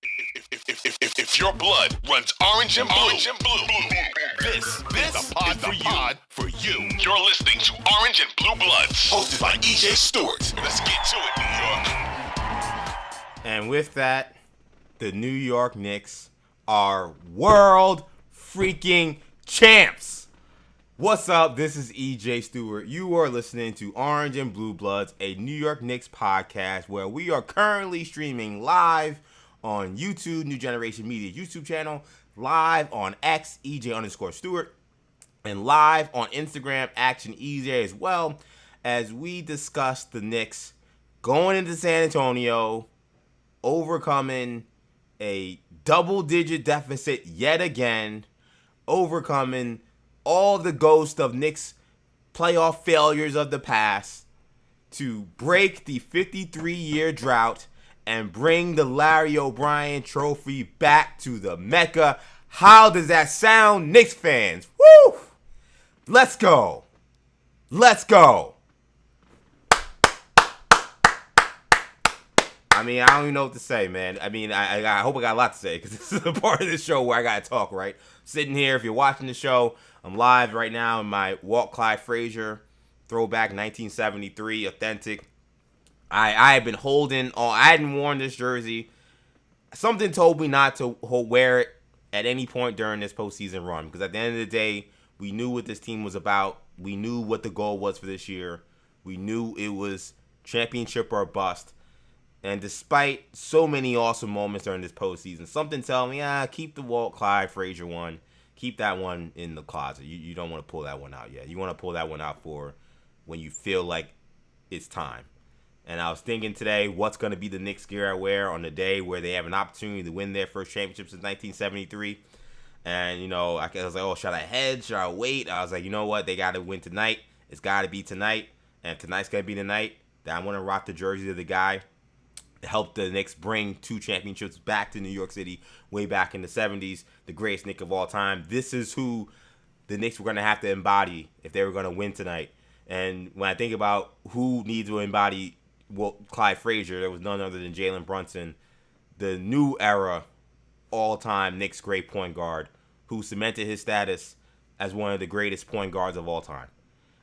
If your blood runs orange and blue, this is the pod for you. You're listening to Orange and Blue Bloods, hosted by EJ Stewart. Let's get to it, New York. And with that, the New York Knicks are world freaking champs. What's up? This is EJ Stewart. You are listening to Orange and Blue Bloods, a New York Knicks podcast where we are currently streaming live on YouTube, New Generation Media YouTube channel, live on X, EJ_Stewart, and live on Instagram, Action EJ, as well as we discuss the Knicks going into San Antonio, overcoming a double-digit deficit yet again, overcoming all the ghosts of Knicks playoff failures of the past to break the 53-year drought and bring the Larry O'Brien trophy back to the Mecca. How does that sound, Knicks fans? Woo! Let's go. Let's go. I mean, I don't even know what to say, man. I mean, I hope I got a lot to say because this is a part of the show where I got to talk, right? Sitting here, if you're watching the show, I'm live right now in my Walt Clyde Frazier throwback 1973 authentic. I had been holding on. I hadn't worn this jersey. Something told me not to wear it at any point during this postseason run because at the end of the day, we knew what this team was about. We knew what the goal was for this year. We knew it was championship or bust. And despite so many awesome moments during this postseason, something tells me, keep the Walt Clyde Frazier one. Keep that one in the closet. You don't want to pull that one out yet. You want to pull that one out for when you feel like it's time. And I was thinking today, what's going to be the Knicks gear I wear on the day where they have an opportunity to win their first championship since 1973. And, you know, I was like, oh, should I hedge? Should I wait? I was like, you know what? They got to win tonight. It's got to be tonight. And if tonight's going to be the night, then I want to rock the jersey of the guy that helped the Knicks bring 2 championships back to New York City way back in the 70s, the greatest Knick of all time. This is who the Knicks were going to have to embody if they were going to win tonight. And when I think about who needs to embody Clyde Frazier, there was none other than Jalen Brunson, the new era, all-time Knicks great point guard who cemented his status as one of the greatest point guards of all time.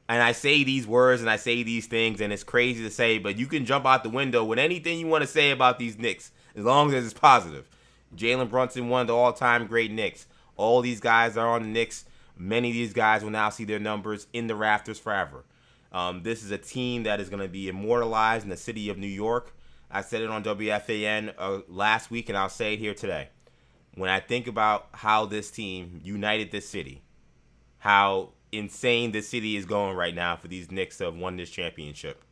And I say these words and I say these things, and it's crazy to say, but you can jump out the window with anything you want to say about these Knicks, as long as it's positive. Jalen Brunson, one of the all-time great Knicks. All these guys are on the Knicks. Many of these guys will now see their numbers in the rafters forever. This is a team that is going to be immortalized in the city of New York. I said it on WFAN last week, and I'll say it here today. When I think about how this team united this city, how insane this city is going right now for these Knicks to have won this championship,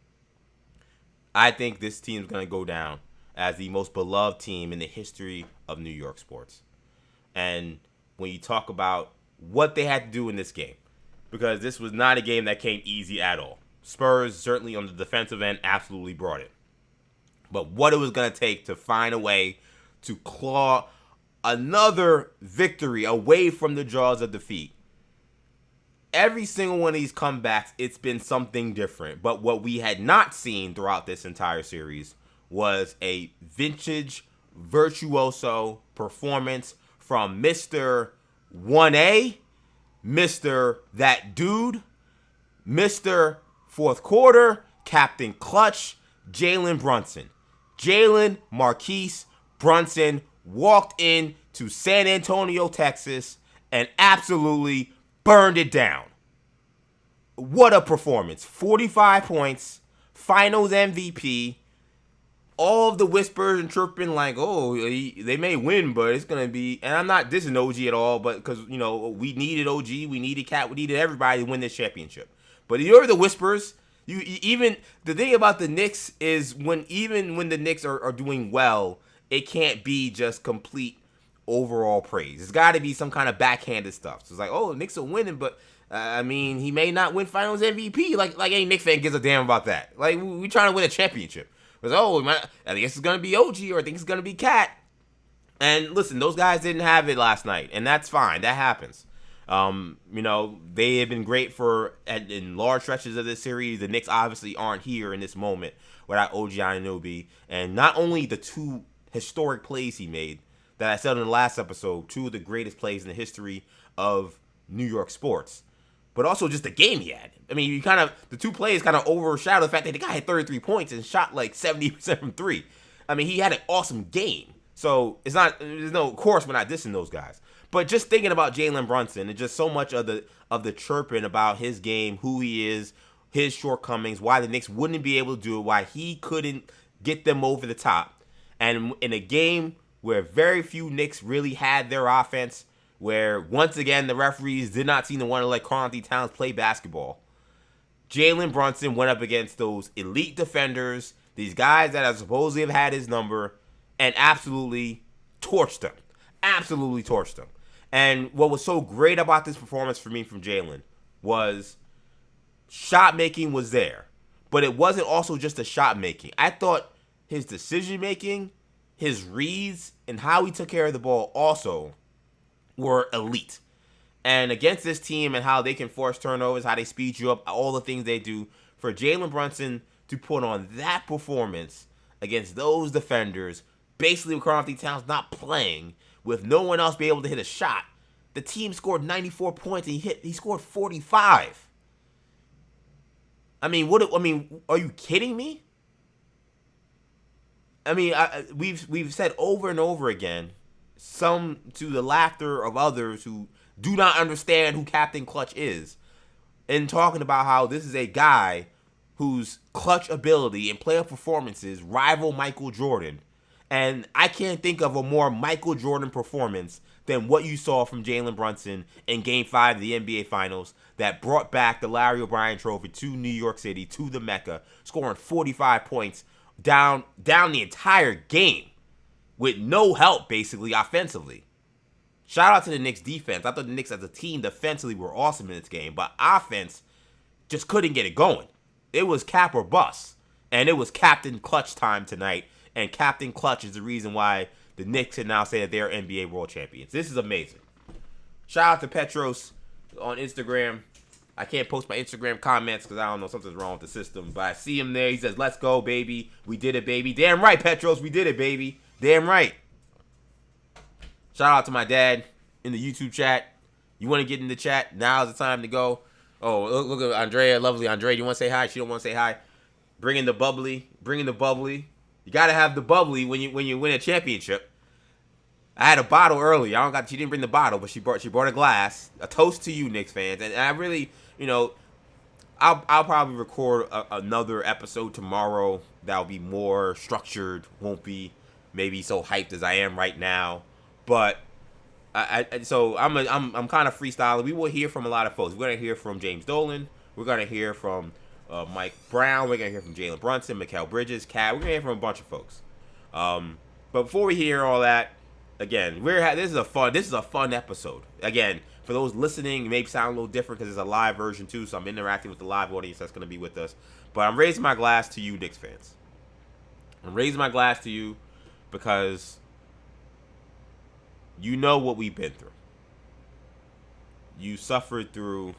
I think this team is going to go down as the most beloved team in the history of New York sports. And when you talk about what they had to do in this game, because this was not a game that came easy at all. Spurs, certainly on the defensive end, absolutely brought it. But what it was going to take to find a way to claw another victory away from the jaws of defeat. Every single one of these comebacks, it's been something different. But what we had not seen throughout this entire series was a vintage, virtuoso performance from Mr. 1A, Mr. That Dude, Mr. Fourth Quarter, Captain Clutch, Jalen Brunson. Jalen Marquise Brunson walked into San Antonio, Texas, and absolutely burned it down. What a performance. 45 points, finals MVP. All of the whispers and chirping like, oh, they may win, but it's going to be, and I'm not dissing OG at all, but because, you know, we needed OG, we needed Cat, we needed everybody to win this championship. But you hear the whispers. Even the thing about the Knicks is even when the Knicks are doing well, it can't be just complete overall praise. It's got to be some kind of backhanded stuff. So it's like, oh, the Knicks are winning, but I mean, he may not win Finals MVP. Like any Knicks fan gives a damn about that. Like, we trying to win a championship. Because, I think it's going to be OG or I think it's going to be Cat. And listen, those guys didn't have it last night, and that's fine. That happens. They have been great in large stretches of this series. The Knicks obviously aren't here in this moment without OG Anunoby. And not only the two historic plays he made that I said in the last episode, 2 of the greatest plays in the history of New York sports. But also just the game he had. I mean, the 2 plays kind of overshadow the fact that the guy had 33 points and shot like 70% from 3. I mean, he had an awesome game. So of course we're not dissing those guys. But just thinking about Jalen Brunson and just so much of the chirping about his game, who he is, his shortcomings, why the Knicks wouldn't be able to do it, why he couldn't get them over the top. And in a game where very few Knicks really had their offense, where once again the referees did not seem to want to let Karl-Anthony Towns play basketball, Jalen Brunson went up against those elite defenders, these guys that supposedly have had his number, and absolutely torched them. Absolutely torched them. And what was so great about this performance for me from Jalen was shot making was there. But it wasn't also just the shot making. I thought his decision making, his reads, and how he took care of the ball also were elite. And against this team and how they can force turnovers, how they speed you up, all the things they do, for Jalen Brunson to put on that performance against those defenders, basically with Karl-Anthony Towns not playing, with no one else being able to hit a shot, the team scored 94 points and he scored 45. I mean, are you kidding me? I mean, we've said over and over again, some to the laughter of others who do not understand who Captain Clutch is, in talking about how this is a guy whose clutch ability and playoff performances rival Michael Jordan. And I can't think of a more Michael Jordan performance than what you saw from Jalen Brunson in Game 5 of the NBA Finals that brought back the Larry O'Brien Trophy to New York City, to the Mecca, scoring 45 points down the entire game with no help, basically, offensively. Shout out to the Knicks defense. I thought the Knicks as a team defensively were awesome in this game, but offense just couldn't get it going. It was cap or bust, and it was Captain Clutch time tonight. And Captain Clutch is the reason why the Knicks can now say that they're NBA World Champions. This is amazing. Shout out to Petros on Instagram. I can't post my Instagram comments because I don't know, something's wrong with the system. But I see him there. He says, "Let's go, baby. We did it, baby." Damn right, Petros. We did it, baby. Damn right. Shout out to my dad in the YouTube chat. You want to get in the chat? Now's the time to go. Oh, look at Andrea. Lovely Andrea. You want to say hi? She don't want to say hi. Bringing the bubbly. Bringing the bubbly. You gotta have the bubbly when you win a championship. I had a bottle earlier. She didn't bring the bottle, but she brought a glass. A toast to you, Knicks fans. And I really, I'll probably record another episode tomorrow that'll be more structured. Won't be maybe so hyped as I am right now. But I'm kind of freestyling. We will hear from a lot of folks. We're gonna hear from James Dolan. We're gonna hear from Mike Brown. We're gonna hear from Jalen Brunson, Mikal Bridges, Cat. We're gonna hear from a bunch of folks. But before we hear all that, again, this is a fun episode. Again, for those listening, it may sound a little different because it's a live version too. So I'm interacting with the live audience that's gonna be with us. But I'm raising my glass to you, Knicks fans. I'm raising my glass to you because you know what we've been through. You suffered through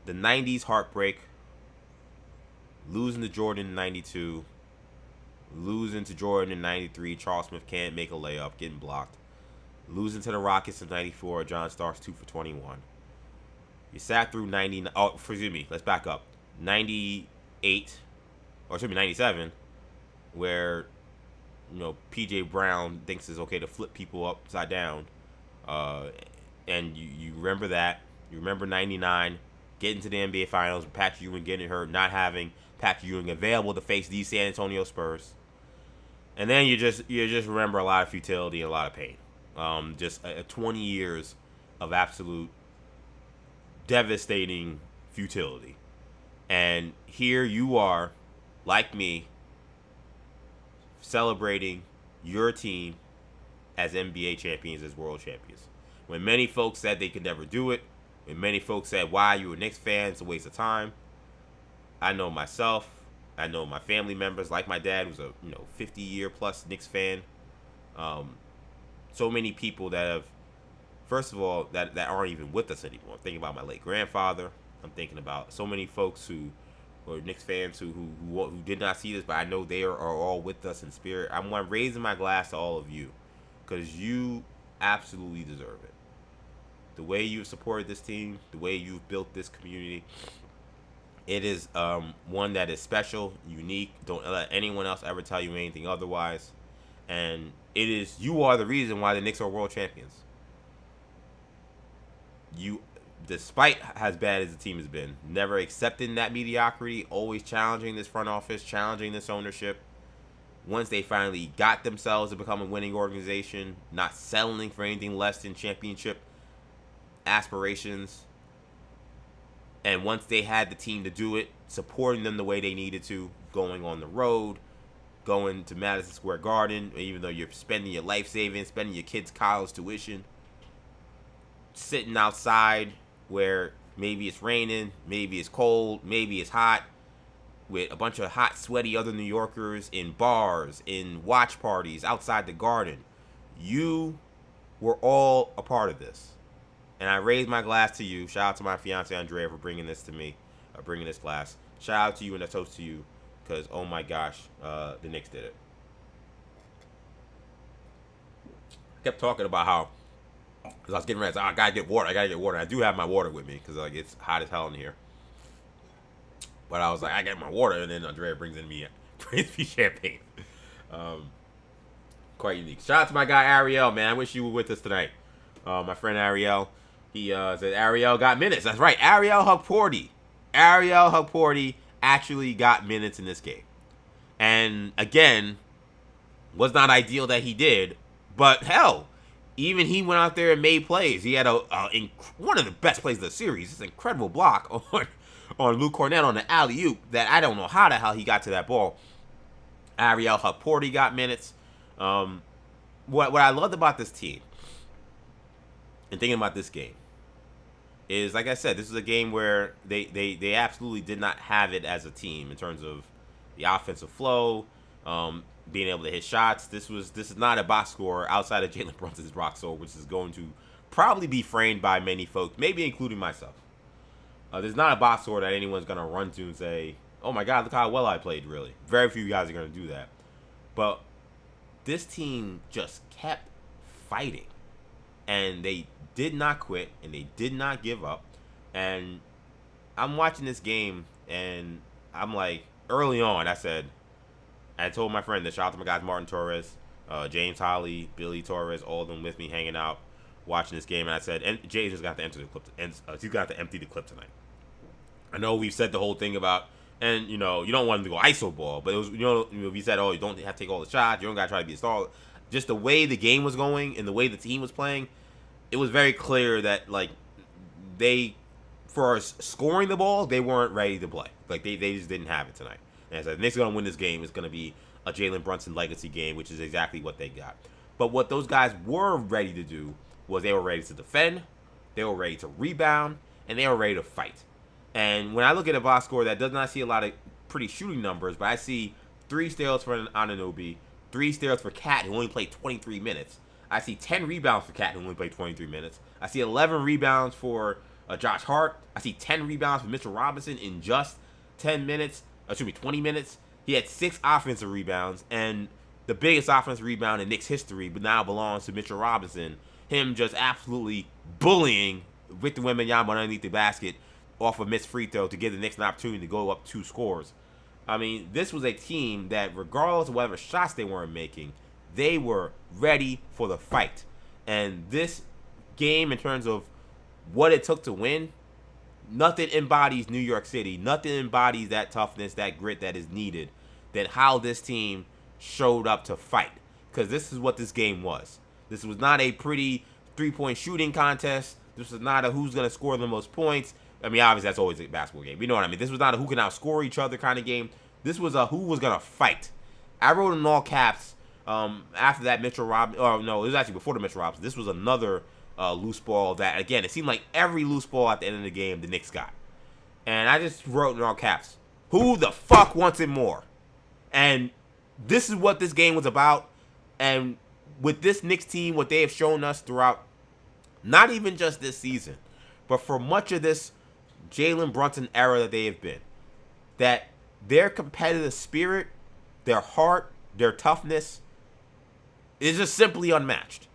the 90s heartbreak, losing to Jordan in 92, losing to Jordan in 93, Charles Smith can't make a layup, getting blocked, losing to the Rockets in 94, John Starks 2 for 21. You sat through 98, or it should be 97, where, PJ Brown thinks it's okay to flip people upside down. And you remember that. You remember 99. Getting to the NBA Finals, Patrick Ewing getting hurt, not having Patrick Ewing available to face these San Antonio Spurs, and then you just remember a lot of futility and a lot of pain. Just 20 years of absolute devastating futility, and here you are, like me, celebrating your team as NBA champions, as world champions. When many folks said they could never do it. And many folks said, "Why, you a Knicks fan? It's a waste of time." I know myself. I know my family members, like my dad, who's a 50-year plus Knicks fan. So many people that have, first of all, that aren't even with us anymore. I'm thinking about my late grandfather. I'm thinking about so many folks who or Knicks fans who did not see this, but I know they are all with us in spirit. I'm raising my glass to all of you, because you absolutely deserve it. The way you've supported this team, the way you've built this community, it is one that is special, unique. Don't let anyone else ever tell you anything otherwise. And you are the reason why the Knicks are world champions. You, despite as bad as the team has been, never accepting that mediocrity, always challenging this front office, challenging this ownership. Once they finally got themselves to become a winning organization, not settling for anything less than championship aspirations. And once they had the team to do it, supporting them the way they needed to, going on the road, going to Madison Square Garden, even though you're spending your life savings, spending your kids' college tuition, sitting outside where maybe it's raining, maybe it's cold, maybe it's hot, with a bunch of hot, sweaty other New Yorkers in bars, in watch parties, outside the Garden. You were all a part of this. And I raise my glass to you. Shout out to my fiance Andrea for bringing this to me, bringing this glass. Shout out to you and a toast to you, because oh my gosh, the Knicks did it. I kept talking about how, because I was getting ready, I gotta get water. I do have my water with me because like it's hot as hell in here. But I was like, I get my water, and then Andrea brings me champagne. Quite unique. Shout out to my guy Ariel, man. I wish you were with us tonight. My friend Ariel. He said Ariel got minutes. That's right. Ariel Hukporty actually got minutes in this game. And again, was not ideal that he did. But hell, even he went out there and made plays. He had one of the best plays of the series. This incredible block on Luke Cornett on the alley-oop that I don't know how the hell he got to that ball. Ariel Hukporty got minutes. What I loved about this team and thinking about this game is, like I said, this is a game where they absolutely did not have it as a team in terms of the offensive flow, being able to hit shots. This is not a box score outside of Jalen Brunson's box score, which is going to probably be framed by many folks, maybe including myself. There's not a box score that anyone's going to run to and say, oh my God, look how well I played, really. Very few guys are going to do that. But this team just kept fighting. And they did not quit, and they did not give up. And I'm watching this game, and I'm like, early on, I told my friend, shout out to my guys Martin Torres, James Holly, Billy Torres, all of them with me hanging out, watching this game. And I said, and Jay just got to enter the clip, and he's got to empty the clip tonight. I know we've said the whole thing about, and you know, you don't want him to go ISO ball, but it was, we said, oh, you don't have to take all the shots, you don't got to try to be a star. Just the way the game was going and the way the team was playing, it was very clear that, like, for us scoring the ball, they weren't ready to play. Like, they just didn't have it tonight. And I said, Knicks are going to win this game. It's going to be a Jalen Brunson legacy game, which is exactly what they got. But what those guys were ready to do was they were ready to defend, they were ready to rebound, and they were ready to fight. And when I look at a box score that does not see a lot of pretty shooting numbers, but I see 3 steals for Anunoby, 3 steals for Cat, who only played 23 minutes. I see 10 rebounds for Cat, who only played 23 minutes. I see 11 rebounds for Josh Hart. I see 10 rebounds for Mitchell Robinson in just 20 minutes. He had 6 offensive rebounds, and the biggest offensive rebound in Knicks history, but now belongs to Mitchell Robinson. Him just absolutely bullying Victor Wembanyama underneath the basket off a missed free throw to give the Knicks an opportunity to go up 2 scores. I mean, this was a team that, regardless of whatever shots they weren't making, they were ready for the fight. And this game, in terms of what it took to win, nothing embodies New York City. Nothing embodies that toughness, that grit that is needed, than how this team showed up to fight. Because this is what this game was. This was not a pretty 3-point shooting contest. This was not a who's going to score the most points. I mean, obviously, that's always a basketball game. You know what I mean? This was not a who can outscore each other kind of game. This was a who was going to fight. I wrote in all caps after that Mitchell Robinson. Oh, no, it was actually before the Mitchell Robinson. This was another loose ball that, again, it seemed like every loose ball at the end of the game the Knicks got. And I just wrote in all caps, who the fuck wants it more? And this is what this game was about. And with this Knicks team, what they have shown us throughout, not even just this season, but for much of this Jalen Brunson era that they have been, that their competitive spirit, their heart, their toughness is just simply unmatched.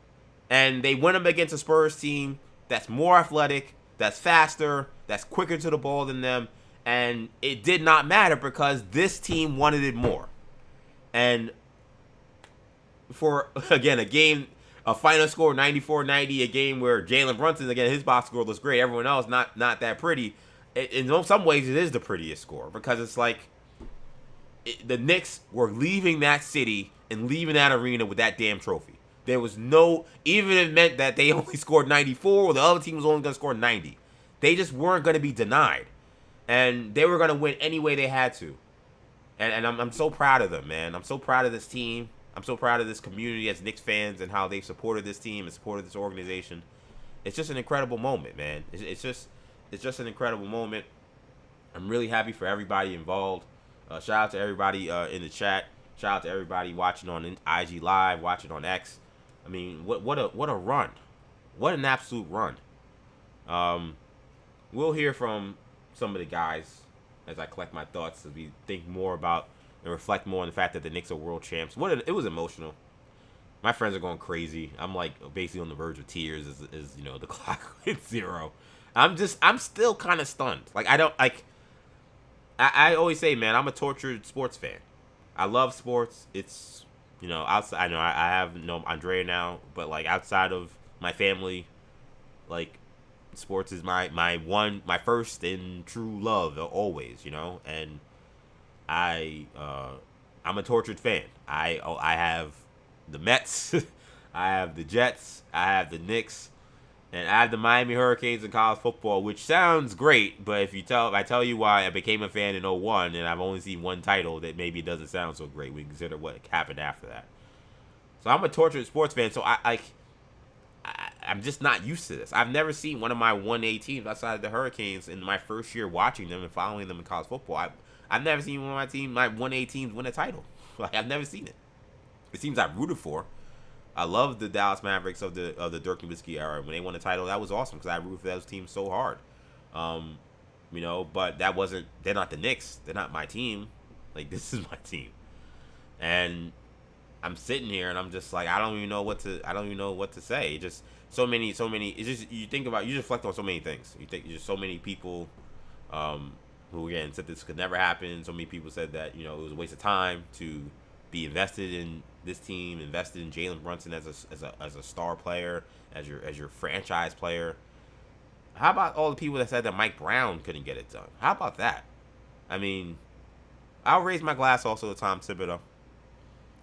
And they went up against a Spurs team that's more athletic, that's faster, that's quicker to the ball than them. And it did not matter because this team wanted it more. And for, again, a final score 94-90, a game where Jalen Brunson, again, his box score looks great. Everyone else, not that pretty. In some ways, it is the prettiest score because it's like the Knicks were leaving that city and leaving that arena with that damn trophy. There was no, even if it meant that they only scored 94 or the other team was only going to score 90. They just weren't going to be denied. And they were going to win any way they had to. And I'm so proud of them, man. I'm so proud of this team. I'm so proud of this community as Knicks fans and how they've supported this team and supported this organization. It's just an incredible moment, man. It's just an incredible moment. I'm really happy for everybody involved. Shout out to everybody in the chat. Shout out to everybody watching on IG Live, watching on X. I mean, what a run. What an absolute run. We'll hear from some of the guys as I collect my thoughts as we think more about and reflect more on the fact that the Knicks are world champs. It was emotional. My friends are going crazy. I'm like basically on the verge of tears as you know the clock hits 0. I'm still kind of stunned. Like I always say, man, I'm a tortured sports fan. I love sports. It's, you know, outside. I know I have no Andrea now, but like outside of my family, like sports is my first and true love always, you know. And I'm a tortured fan. I have the Mets, I have the Jets, I have the Knicks, and I have the Miami Hurricanes in college football, which sounds great, but if I tell you why I became a fan in 01 and I've only seen one title, that maybe it doesn't sound so great. We consider what happened after that. So I'm a tortured sports fan, so I'm just not used to this. I've never seen one of my 1A teams outside of the Hurricanes in my first year watching them and following them in college football. I've never seen one of my 1A teams win a title. Like, I've never seen it. It seems I've rooted for. I love the Dallas Mavericks of the Dirk Nowitzki era. When they won the title, that was awesome because I rooted for those teams so hard. You know, but they're not the Knicks. They're not my team. Like, this is my team. And I'm sitting here and I'm just like, I don't even know what to say. It just so many. It's just you just reflect on so many things. You think just so many people, who again said this could never happen. So many people said that, you know, it was a waste of time to be invested in this team, invested in Jalen Brunson as a star player, as your franchise player. How about all the people that said that Mike Brown couldn't get it done? How about that? I mean, I'll raise my glass also to Tom Thibodeau.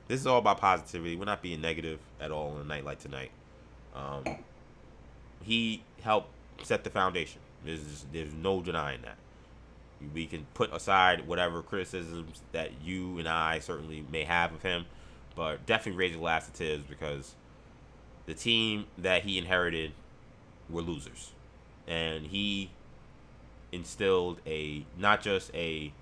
This is all about positivity. We're not being negative at all on a night like tonight. He helped set the foundation. There's no denying that. We can put aside whatever criticisms that you and I certainly may have of him, but definitely raise a glass to Tibbs because the team that he inherited were losers. And he instilled not just a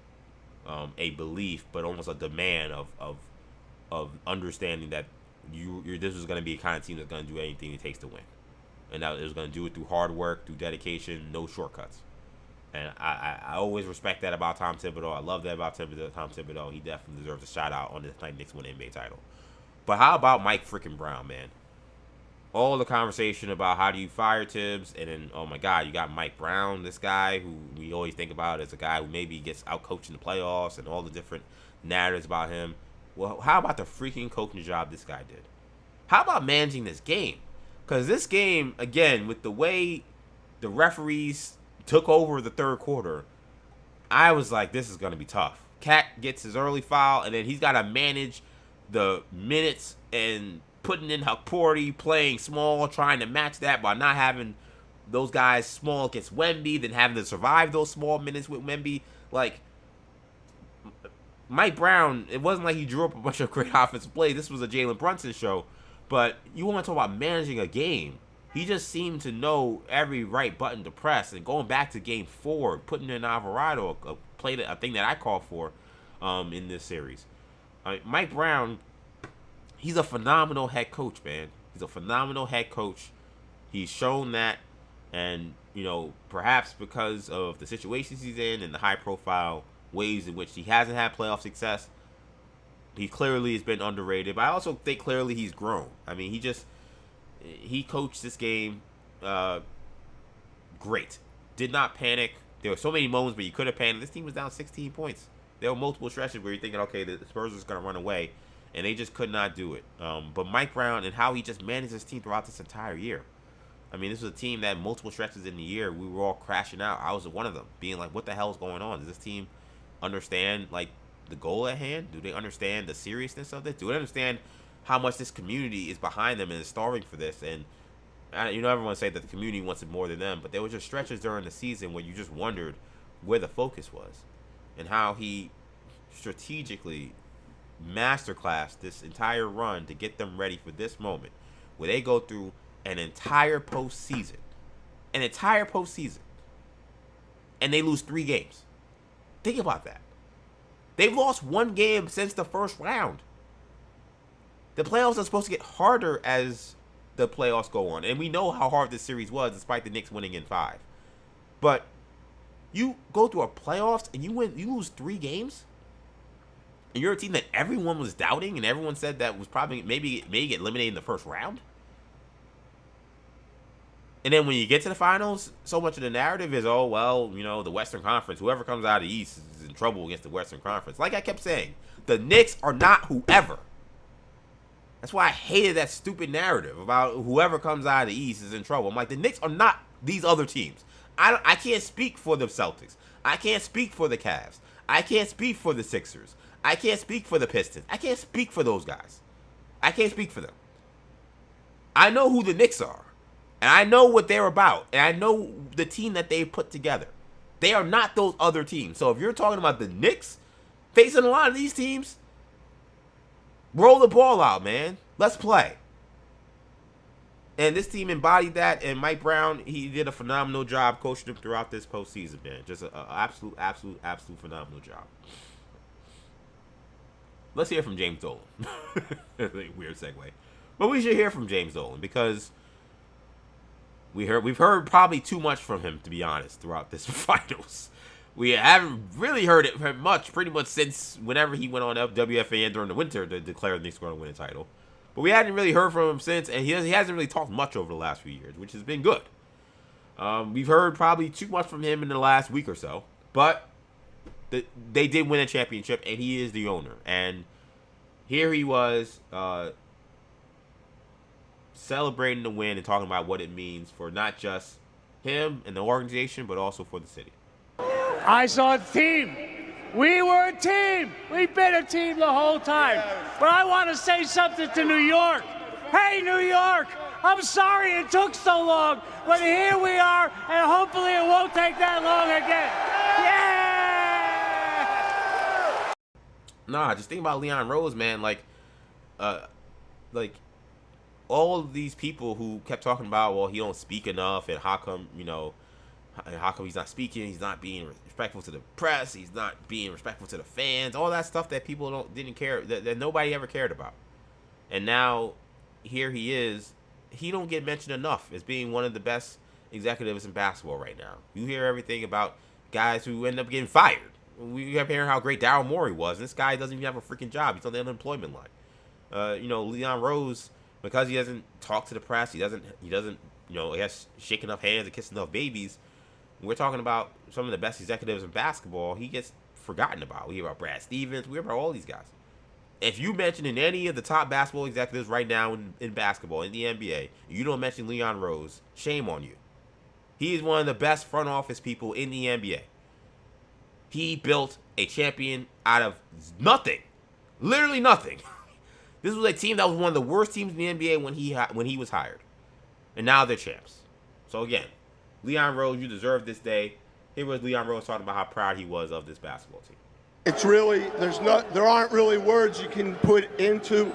belief, but almost a demand of understanding that this was going to be a kind of team that's going to do anything it takes to win. And that it was going to do it through hard work, through dedication, no shortcuts. And I always respect that about Tom Thibodeau. I love that about Tom Thibodeau. He definitely deserves a shout out on this night Knicks win the NBA title. But how about Mike freaking Brown, man? All the conversation about how do you fire Tibbs, and then, oh my God, you got Mike Brown, this guy who we always think about as a guy who maybe gets outcoached in the playoffs and all the different narratives about him. Well, how about the freaking coaching job this guy did? How about managing this game? Because this game, again, with the way the referees took over the third quarter, I was like, this is going to be tough. Cat gets his early foul, and then he's got to manage the minutes and putting in Hakporti, playing small, trying to match that by not having those guys small against Wemby, then having to survive those small minutes with Wemby. Like, Mike Brown, it wasn't like he drew up a bunch of great offensive plays. This was a Jalen Brunson show. But you want to talk about managing a game. He just seemed to know every right button to press. And going back to game 4, putting in Alvarado, a thing that I called for in this series. Mike Brown, he's a phenomenal head coach, man. He's a phenomenal head coach. He's shown that. And, you know, perhaps because of the situations he's in and the high-profile ways in which he hasn't had playoff success. He clearly has been underrated, but I also think clearly he's grown. I mean, he coached this game great. Did not panic. There were so many moments where you could have panicked. This team was down 16 points. There were multiple stretches where you're thinking, okay, the Spurs are going to run away, and they just could not do it. But Mike Brown and how he just managed his team throughout this entire year. I mean, this was a team that multiple stretches in the year, we were all crashing out. I was one of them, being like, what the hell is going on? Does this team understand, like, the goal at hand? Do they understand the seriousness of this? Do they understand how much this community is behind them and is starving for this? And, everyone say that the community wants it more than them, but there were just stretches during the season where you just wondered where the focus was and how he strategically masterclassed this entire run to get them ready for this moment where they go through an entire postseason, and they lose 3 games. Think about that. They've lost 1 game since the first round. The playoffs are supposed to get harder as the playoffs go on, and we know how hard this series was despite the Knicks winning in 5. But you go through a playoffs and you lose 3 games, and you're a team that everyone was doubting and everyone said that was probably maybe get eliminated in the first round. And then when you get to the finals, so much of the narrative is, oh, well, the Western Conference, whoever comes out of the East is in trouble against the Western Conference. Like I kept saying, the Knicks are not whoever. That's why I hated that stupid narrative about whoever comes out of the East is in trouble. I'm like, the Knicks are not these other teams. I can't speak for the Celtics. I can't speak for the Cavs. I can't speak for the Sixers. I can't speak for the Pistons. I can't speak for those guys. I can't speak for them. I know who the Knicks are. And I know what they're about. And I know the team that they've put together. They are not those other teams. So if you're talking about the Knicks facing a lot of these teams, roll the ball out, man. Let's play. And this team embodied that. And Mike Brown, he did a phenomenal job coaching them throughout this postseason, man. Just an absolute phenomenal job. Let's hear from James Dolan. Weird segue. But we should hear from James Dolan because we've heard probably too much from him, to be honest, throughout this finals. We haven't really heard it pretty much since whenever he went on WFAN during the winter to declare the Knicks were going to win a title. But we hadn't really heard from him since, and he hasn't really talked much over the last few years, which has been good. We've heard probably too much from him in the last week or so, but they did win a championship, and he is the owner. And here he was celebrating the win and talking about what it means for not just him and the organization, but also for the city. I saw a team. We were a team. We've been a team the whole time. But I want to say something to New York. Hey, New York, I'm sorry it took so long, but here we are, and hopefully it won't take that long again. Yeah! Nah, just think about Leon Rose, man. Like all of these people who kept talking about, well, he don't speak enough, and how come he's not speaking? He's not being respectful to the press. He's not being respectful to the fans. All that stuff that people didn't care, that nobody ever cared about. And now here he is. He don't get mentioned enough as being one of the best executives in basketball right now. You hear everything about guys who end up getting fired. We kept hearing how great Daryl Morey was. And this guy doesn't even have a freaking job. He's on the unemployment line. Leon Rose, because he doesn't talk to the press, he doesn't, he has shaking enough hands and kissing enough babies. We're talking about some of the best executives in basketball. He gets forgotten about. We hear about Brad Stevens. We hear about all these guys. If you mention in any of the top basketball executives right now in basketball, in the NBA, you don't mention Leon Rose, shame on you. He is one of the best front office people in the NBA. He built a champion out of nothing. Literally nothing. This was a team that was one of the worst teams in the NBA when he was hired. And now they're champs. So again, Leon Rose, you deserve this day. Here was Leon Rose talking about how proud he was of this basketball team. It's really, there aren't really words you can put into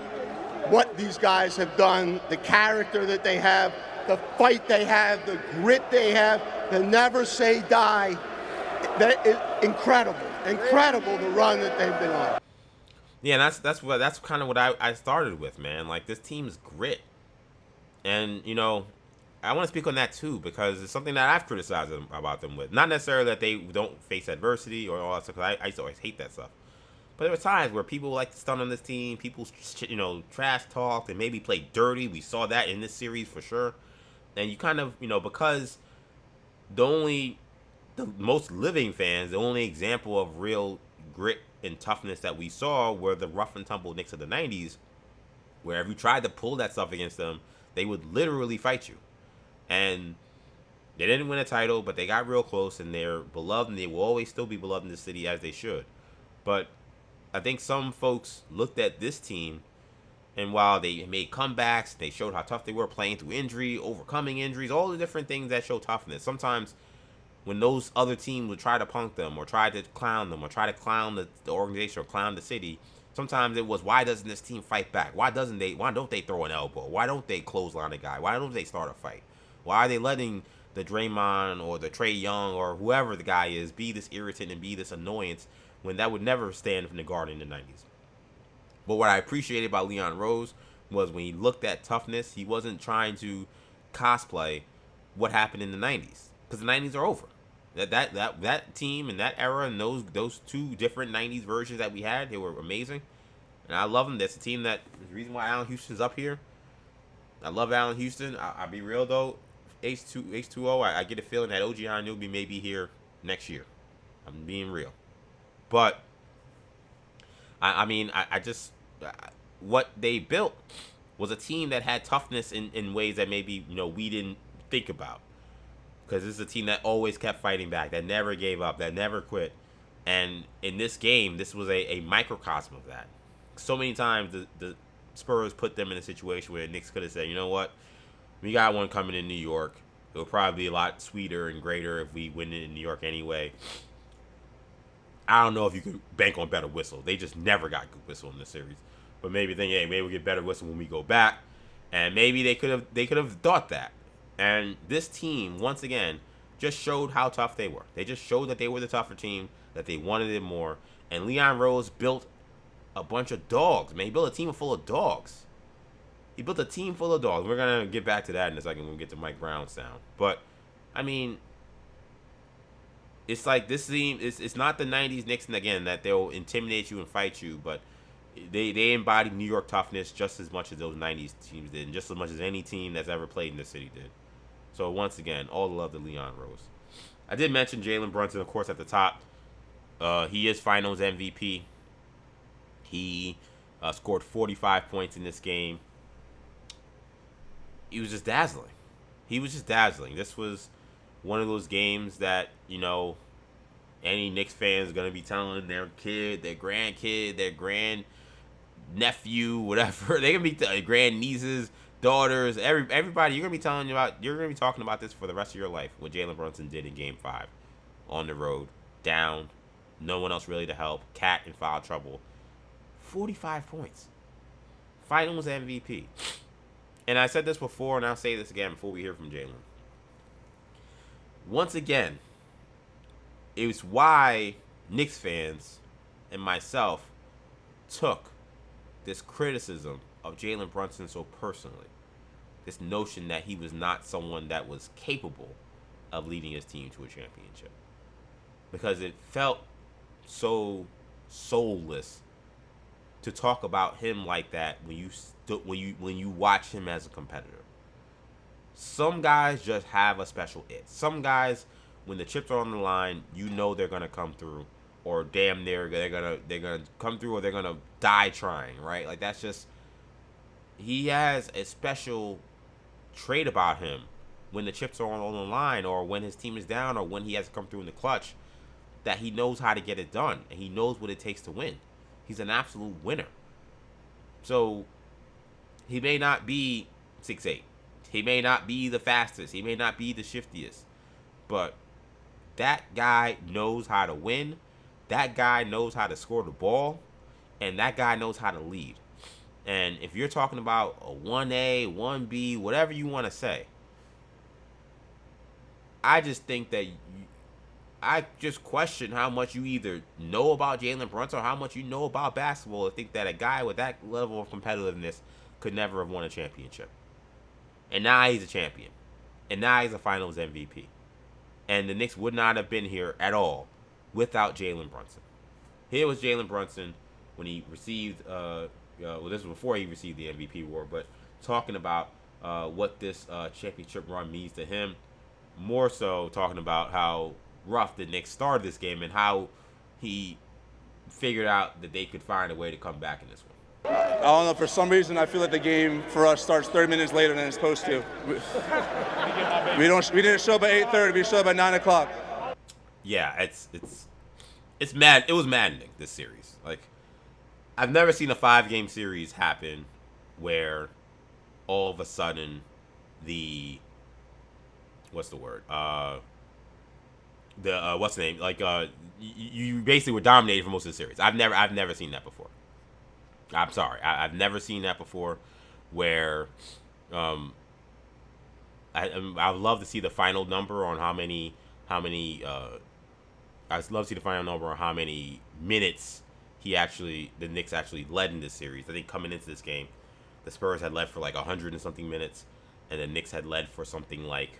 what these guys have done, the character that they have, the fight they have, the grit they have, the never say die. That is incredible the run that they've been on. Yeah, that's kind of what I started with, man. Like, this team's grit. And, I want to speak on that too, because it's something that I've criticized them about them with. Not necessarily that they don't face adversity or all that stuff, because I used to always hate that stuff. But there were times where people like to stun on this team, people, trash talked and maybe play dirty. We saw that in this series for sure. And you kind of, because the most living fans, the only example of real grit and toughness that we saw were the rough and tumble Knicks of the 90s, where if you tried to pull that stuff against them, they would literally fight you. And they didn't win a title, but they got real close, and they're beloved, and they will always still be beloved in the city as they should. But I think some folks looked at this team, and while they made comebacks, they showed how tough they were playing through injury, overcoming injuries, all the different things that show toughness. Sometimes when those other teams would try to punk them or try to clown them or try to clown the organization or clown the city, sometimes it was, why doesn't this team fight back? Why don't they throw an elbow? Why don't they clothesline a guy? Why don't they start a fight? Why are they letting the Draymond or the Trae Young or whoever the guy is be this irritant and be this annoyance when that would never stand from the guard in the 90s? But what I appreciated about Leon Rose was when he looked at toughness, he wasn't trying to cosplay what happened in the 90s, because the 90s are over. That team and that era and those two different 90s versions that we had, they were amazing. And I love them. That's a team that, the reason why Allen Houston's up here. I love Allen Houston. I'll be real though. H2O, I get a feeling that OG Anunoby may be here next year. I'm being real. But I just what they built was a team that had toughness in ways that maybe we didn't think about, because this is a team that always kept fighting back, that never gave up, that never quit. And in this game, this was a microcosm of that. So many times the Spurs put them in a situation where the Knicks could have said, you know what, we got one coming in New York. It'll probably be a lot sweeter and greater if we win it in New York anyway. I don't know if you could bank on better whistle. They just never got good whistle in this series. But maybe think, hey, maybe we'll get better whistle when we go back. And maybe they could have thought that. And this team, once again, just showed how tough they were. They just showed that they were the tougher team, that they wanted it more. And Leon Rose built a bunch of dogs, man. He built a team full of dogs. He built a team full of dogs. We're going to get back to that in a second when we get to Mike Brown's sound. But, I mean, it's like this team, it's not the 90s Knicks, and again, that they'll intimidate you and fight you, but they embody New York toughness just as much as those 90s teams did, and just as much as any team that's ever played in the city did. So, once again, all the love to Leon Rose. I did mention Jalen Brunson, of course, at the top. He is Finals MVP. He scored 45 points in this game. He was just dazzling. This was one of those games that, any Knicks fan is going to be telling their kid, their grandkid, their grand nephew, whatever. They're going to be grand nieces, daughters, everybody. You're going to be talking about this for the rest of your life, what Jalen Brunson did in Game 5. On the road, down, no one else really to help, cat in foul trouble. 45 points. Finals MVP. And I said this before, and I'll say this again before we hear from Jalen. Once again, it was why Knicks fans and myself took this criticism of Jalen Brunson so personally. This notion that he was not someone that was capable of leading his team to a championship. Because it felt so soulless to talk about him like that when you watch him as a competitor. Some guys just have a special it. Some guys, when the chips are on the line, they're gonna come through, or damn near they're gonna come through, or they're gonna die trying, right? Like, that's just, he has a special trait about him when the chips are on the line, or when his team is down, or when he has to come through in the clutch, that he knows how to get it done, and he knows what it takes to win. He's an absolute winner. So, he may not be 6'8". He may not be the fastest. He may not be the shiftiest. But that guy knows how to win. That guy knows how to score the ball. And that guy knows how to lead. And if you're talking about a 1A, 1B, whatever you want to say, I just think that I just question how much you either know about Jalen Brunson or how much you know about basketball to think that a guy with that level of competitiveness could never have won a championship. And now he's a champion. and now he's a Finals MVP. And the Knicks would not have been here at all without Jalen Brunson. Here was Jalen Brunson when he received, well, this was before he received the MVP award, but talking about what this championship run means to him. More so talking about how rough the Knicks started this game and how he figured out that they could find a way to come back in this one. I don't know. For some reason, I feel like the game for us starts 30 minutes later than it's supposed to. We didn't show up at 8:30. We showed up at 9 o'clock. Yeah, it's mad. It was maddening, this series. Like, I've never seen a 5-game series happen where all of a sudden what's the word? What's the name? Like, you basically were dominated for most of the series. I've never seen that before. I'm sorry. I've never seen that before where I would love to see the final number on how many I'd love to see the final number on how many minutes the Knicks actually led in this series. I think coming into this game, the Spurs had led for like 100 and something minutes, and the Knicks had led for something like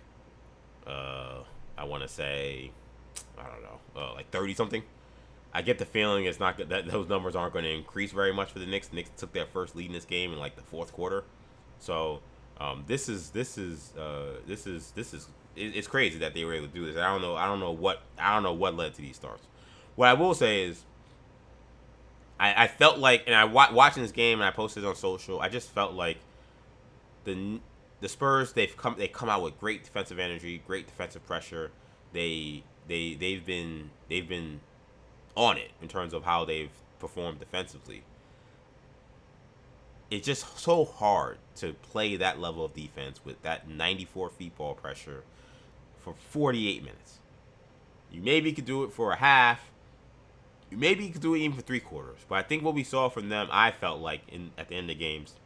I want to say, I don't know, like 30 something. I get the feeling it's not good, that those numbers aren't going to increase very much for the Knicks. The Knicks took their first lead in this game in like the fourth quarter, so it's crazy that they were able to do this. I don't know what led to these starts. What I will say is, I felt like, and watching this game, and I posted it on social, I just felt like the Spurs, they've come out with great defensive energy, great defensive pressure. They've been on it in terms of how they've performed defensively. It's just so hard to play that level of defense with that 94 feet ball pressure for 48 minutes. You maybe could do it for a half. Maybe you could do it even for 3/4. But I think what we saw from them, I felt like at the end of the games,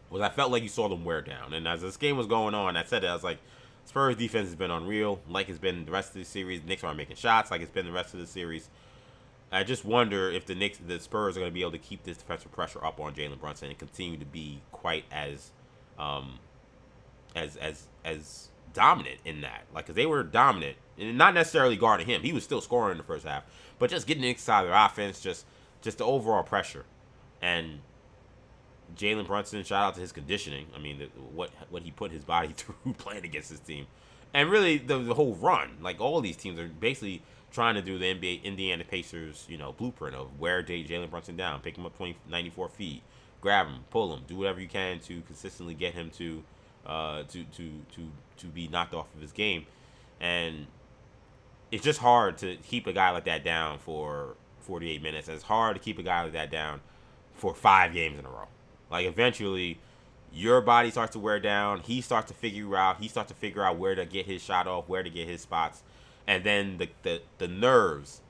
was I felt like you saw them wear down. And as this game was going on, I said it, I was like, Spurs defense has been unreal, like it's been the rest of the series. The Knicks aren't making shots, like it's been the rest of the series. I just wonder if the Spurs are going to be able to keep this defensive pressure up on Jalen Brunson and continue to be quite as dominant in that. Like, because they were dominant, and not necessarily guarding him. He was still scoring in the first half, but just getting inside their offense, just the overall pressure. And Jalen Brunson, shout out to his conditioning. I mean, what he put his body through playing against this team. And really, the whole run. Like, all of these teams are basically trying to do the Indiana Pacers, blueprint of wear Jalen Brunson down, pick him up 94 feet, grab him, pull him, do whatever you can to consistently get him to be knocked off of his game. And it's just hard to keep a guy like that down for 48 minutes. It's hard to keep a guy like that down for 5 games in a row. Like, eventually, your body starts to wear down. He starts to figure out where to get his shot off, where to get his spots. And then the nerves,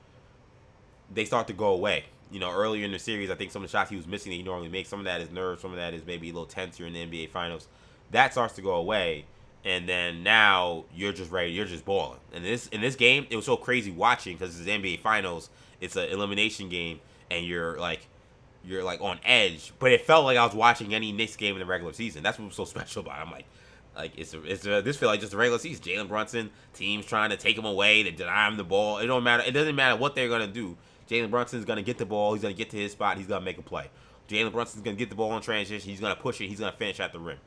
they start to go away. Earlier in the series, I think some of the shots he was missing that he normally makes, some of that is nerves, some of that is maybe a little tense here in the NBA Finals. That starts to go away. And then now you're just ready. You're just balling. And in this game, it was so crazy watching because it's the NBA Finals. It's an elimination game, and you're like on edge. But it felt like I was watching any Knicks game in the regular season. That's what was so special about it. I'm like this feel like just a regular season. Jalen Brunson, teams trying to take him away, they deny him the ball. It don't matter. It doesn't matter what they're gonna do. Jalen Brunson's gonna get the ball. He's gonna get to his spot. He's gonna make a play. Jalen Brunson's gonna get the ball in transition. He's gonna push it. He's gonna finish at the rim.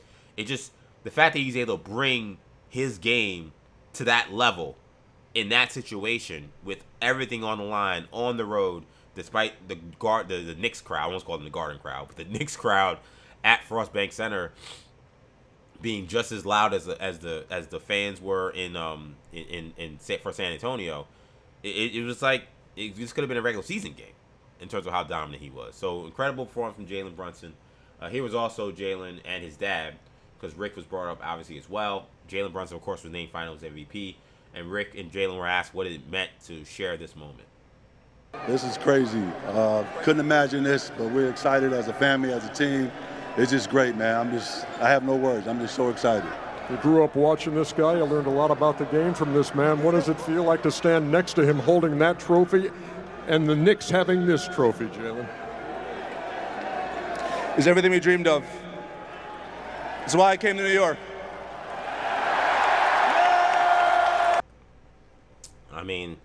The fact that he's able to bring his game to that level in that situation with everything on the line on the road, despite the Knicks crowd, I almost called them the Garden crowd, but the Knicks crowd at Frost Bank Center being just as loud as the fans were for San Antonio, it was like it just could have been a regular season game in terms of how dominant he was. So incredible performance from Jalen Brunson. Here was also Jalen and his dad, because Rick was brought up obviously as well. Jalen Brunson, of course, was named Finals MVP, and Rick and Jalen were asked what it meant to share this moment. This is crazy. Couldn't imagine this, but we're excited as a family, as a team. It's just great, man. I have no words. I'm just so excited. You grew up watching this guy. You learned a lot about the game from this man. What does it feel like to stand next to him holding that trophy and the Knicks having this trophy, Jalen? It's everything we dreamed of. It's why I came to New York. mean,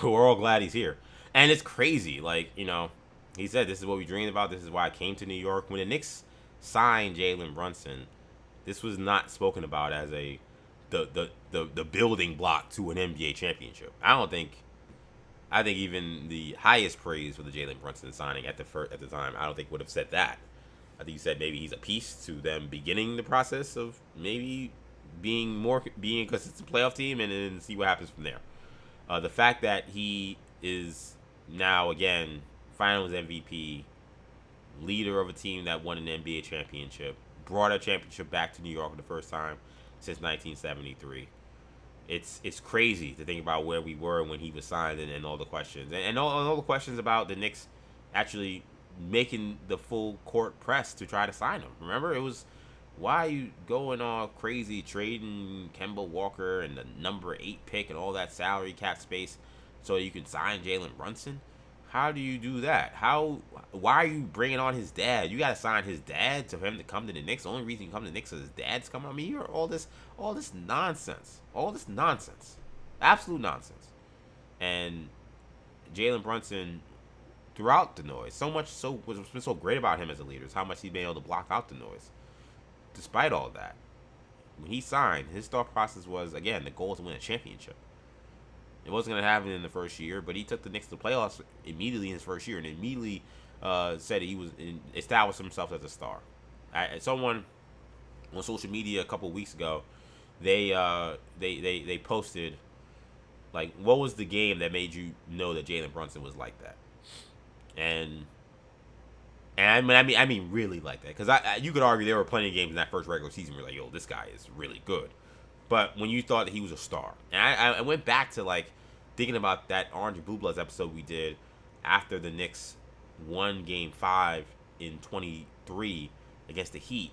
we're all glad he's here. And it's crazy. Like, he said, this is what we dreamed about. This is why I came to New York. When the Knicks signed Jalen Brunson, this was not spoken about as the building block to an NBA championship. I think even the highest praise for the Jalen Brunson signing at the time, I don't think would have said that. I think he said maybe he's a piece to them beginning the process of maybe being a consistent playoff team, and then see what happens from there. The fact that he is now again Finals MVP, leader of a team that won an NBA championship, brought a championship back to New York for the first time since 1973. It's crazy to think about where we were when he was signed, and all the questions and all the questions about the Knicks actually making the full court press to try to sign him. Remember, it was, why are you going all crazy trading Kemba Walker and the number 8 pick and all that salary cap space so you can sign Jalen Brunson? How do you do that? Why are you bringing on his dad? You got to sign his dad for him to come to the Knicks. The only reason he come to the Knicks is his dad's coming. I mean, you hear all this nonsense. Absolute nonsense. And Jalen Brunson, throughout the noise, what's been so great about him as a leader is how much he's been able to block out the noise. Despite all that, when he signed, his thought process was, again, the goal is to win a championship. It wasn't going to happen in the first year, but he took the Knicks to the playoffs immediately in his first year, and immediately said he was established himself as a star. Someone on social media a couple weeks ago, they posted, like, what was the game that made you know that Jalen Brunson was like that? And I mean really like that, because you could argue there were plenty of games in that first regular season where, like, yo, this guy is really good. But when you thought that he was a star, and I went back to, like, thinking about that Orange and Blue Bloods episode we did after the Knicks won Game 5 in 23 against the Heat.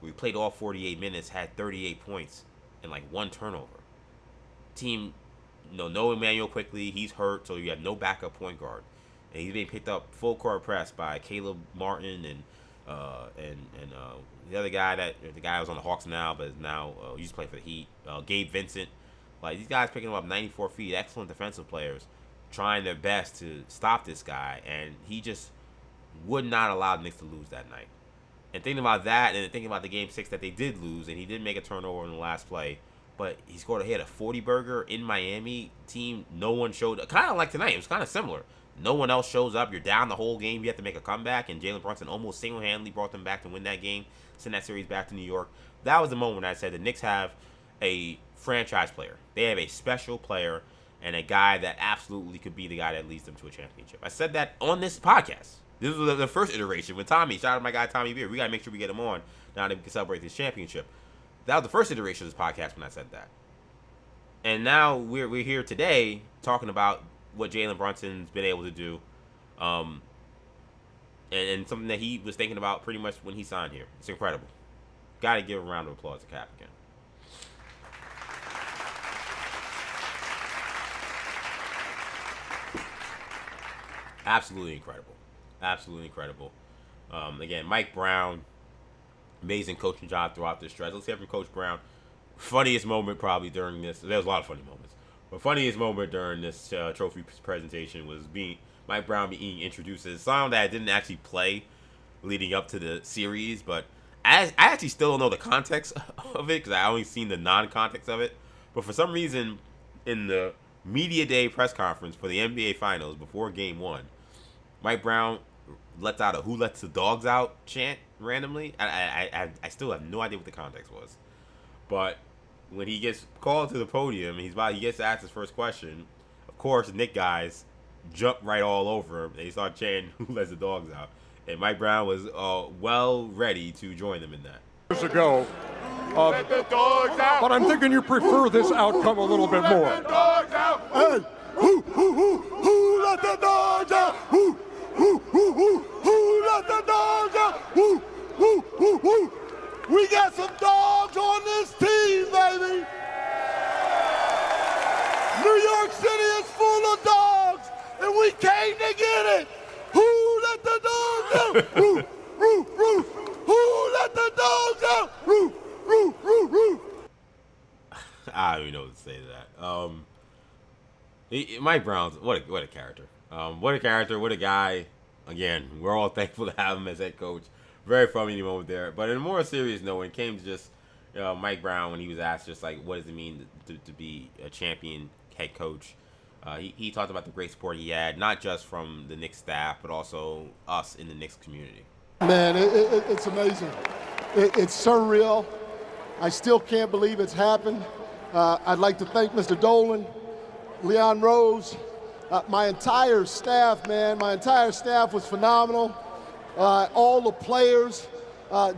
We played all 48 minutes, had 38 points, and, like, 1 turnover. Team, no Emmanuel Quickly, he's hurt, so you have no backup point guard. And he's being picked up full court press by Caleb Martin and the other guy the guy was on the Hawks now, but is now used to play for the Heat. Gabe Vincent, like, these guys picking him up 94 feet, excellent defensive players, trying their best to stop this guy, and he just would not allow the Knicks to lose that night. And thinking about that, and thinking about the Game 6 that they did lose, and he did make a turnover in the last play, but he had a 40-burger in Miami. Team, no one showed up. Kind of like tonight, it was kind of similar. No one else shows up. You're down the whole game. You have to make a comeback, and Jalen Brunson almost single-handedly brought them back to win that game, send that series back to New York. That was the moment I said the Knicks have a franchise player. They have a special player and a guy that absolutely could be the guy that leads them to a championship. I said that on this podcast. This was the first iteration with Tommy. Shout out to my guy Tommy Beer. We got to make sure we get him on now that we can celebrate this championship. That was the first iteration of this podcast when I said that. And now we're here today talking about what Jalen Brunson's been able to do, and something that he was thinking about pretty much when he signed here. It's incredible. Got to give a round of applause to Cap again. Absolutely incredible. Absolutely incredible. Again, Mike Brown, amazing coaching job throughout this stretch. Let's hear from Coach Brown. Funniest moment probably during this. There was a lot of funny moments. The funniest moment during this trophy presentation was Mike Brown being introduced as a song that I didn't actually play leading up to the series, but I actually still don't know the context of it because I only seen the non-context of it. But for some reason, in the media day press conference for the NBA Finals before Game 1, Mike Brown lets out a "Who Lets the Dogs Out" chant randomly. I still have no idea what the context was, but when he gets called to the podium, he gets asked his first question. Of course, the Knicks guys jump right all over him. They start chanting, "Who lets the dogs out?" And Mike Brown was well ready to join them in that. Years ago, but I'm thinking you prefer this outcome a little bit more. Hey, who let the dogs out? Who let the dogs out? Who. We got some dogs on this team, baby. New York City is full of dogs, and we came to get it. Who let the dogs out? Who let the dogs out? I don't even know what to say to that. Mike Brown's what a character. What a character. What a guy. Again, we're all thankful to have him as head coach. Very funny moment there. But in a more serious note, when it came to just Mike Brown, when he was asked just like what does it mean to be a champion head coach, he talked about the great support he had, not just from the Knicks staff, but also us in the Knicks community. Man, it's amazing. It's surreal. I still can't believe it's happened. I'd like to thank Mr. Dolan, Leon Rose, my entire staff, man. My entire staff was phenomenal. All the players.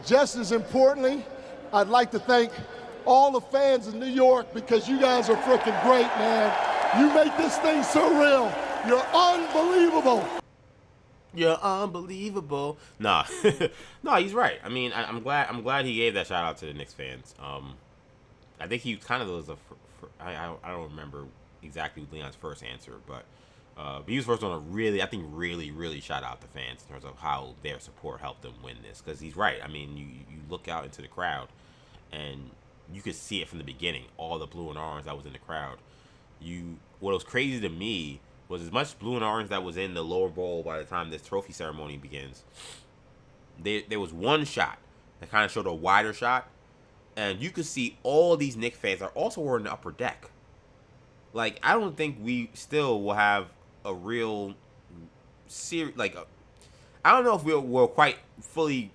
Just as importantly, I'd like to thank all the fans in New York because you guys are freaking great, man. You make this thing surreal. You're unbelievable. You're unbelievable. Nah, no, he's right. I mean, I'm glad he gave that shout out to the Knicks fans. I think he kind of was I don't remember exactly Leon's first answer, but he was first on a really shout out the fans in terms of how their support helped them win this. Because he's right. I mean, you look out into the crowd, and you could see it from the beginning. All the blue and orange that was in the crowd. What was crazy to me was as much blue and orange that was in the lower bowl by the time this trophy ceremony begins. There was one shot that kind of showed a wider shot, and you could see all these Knicks fans are also were in the upper deck. Like, I don't think we still will have a real serious, like, I don't know if we'll quite fully,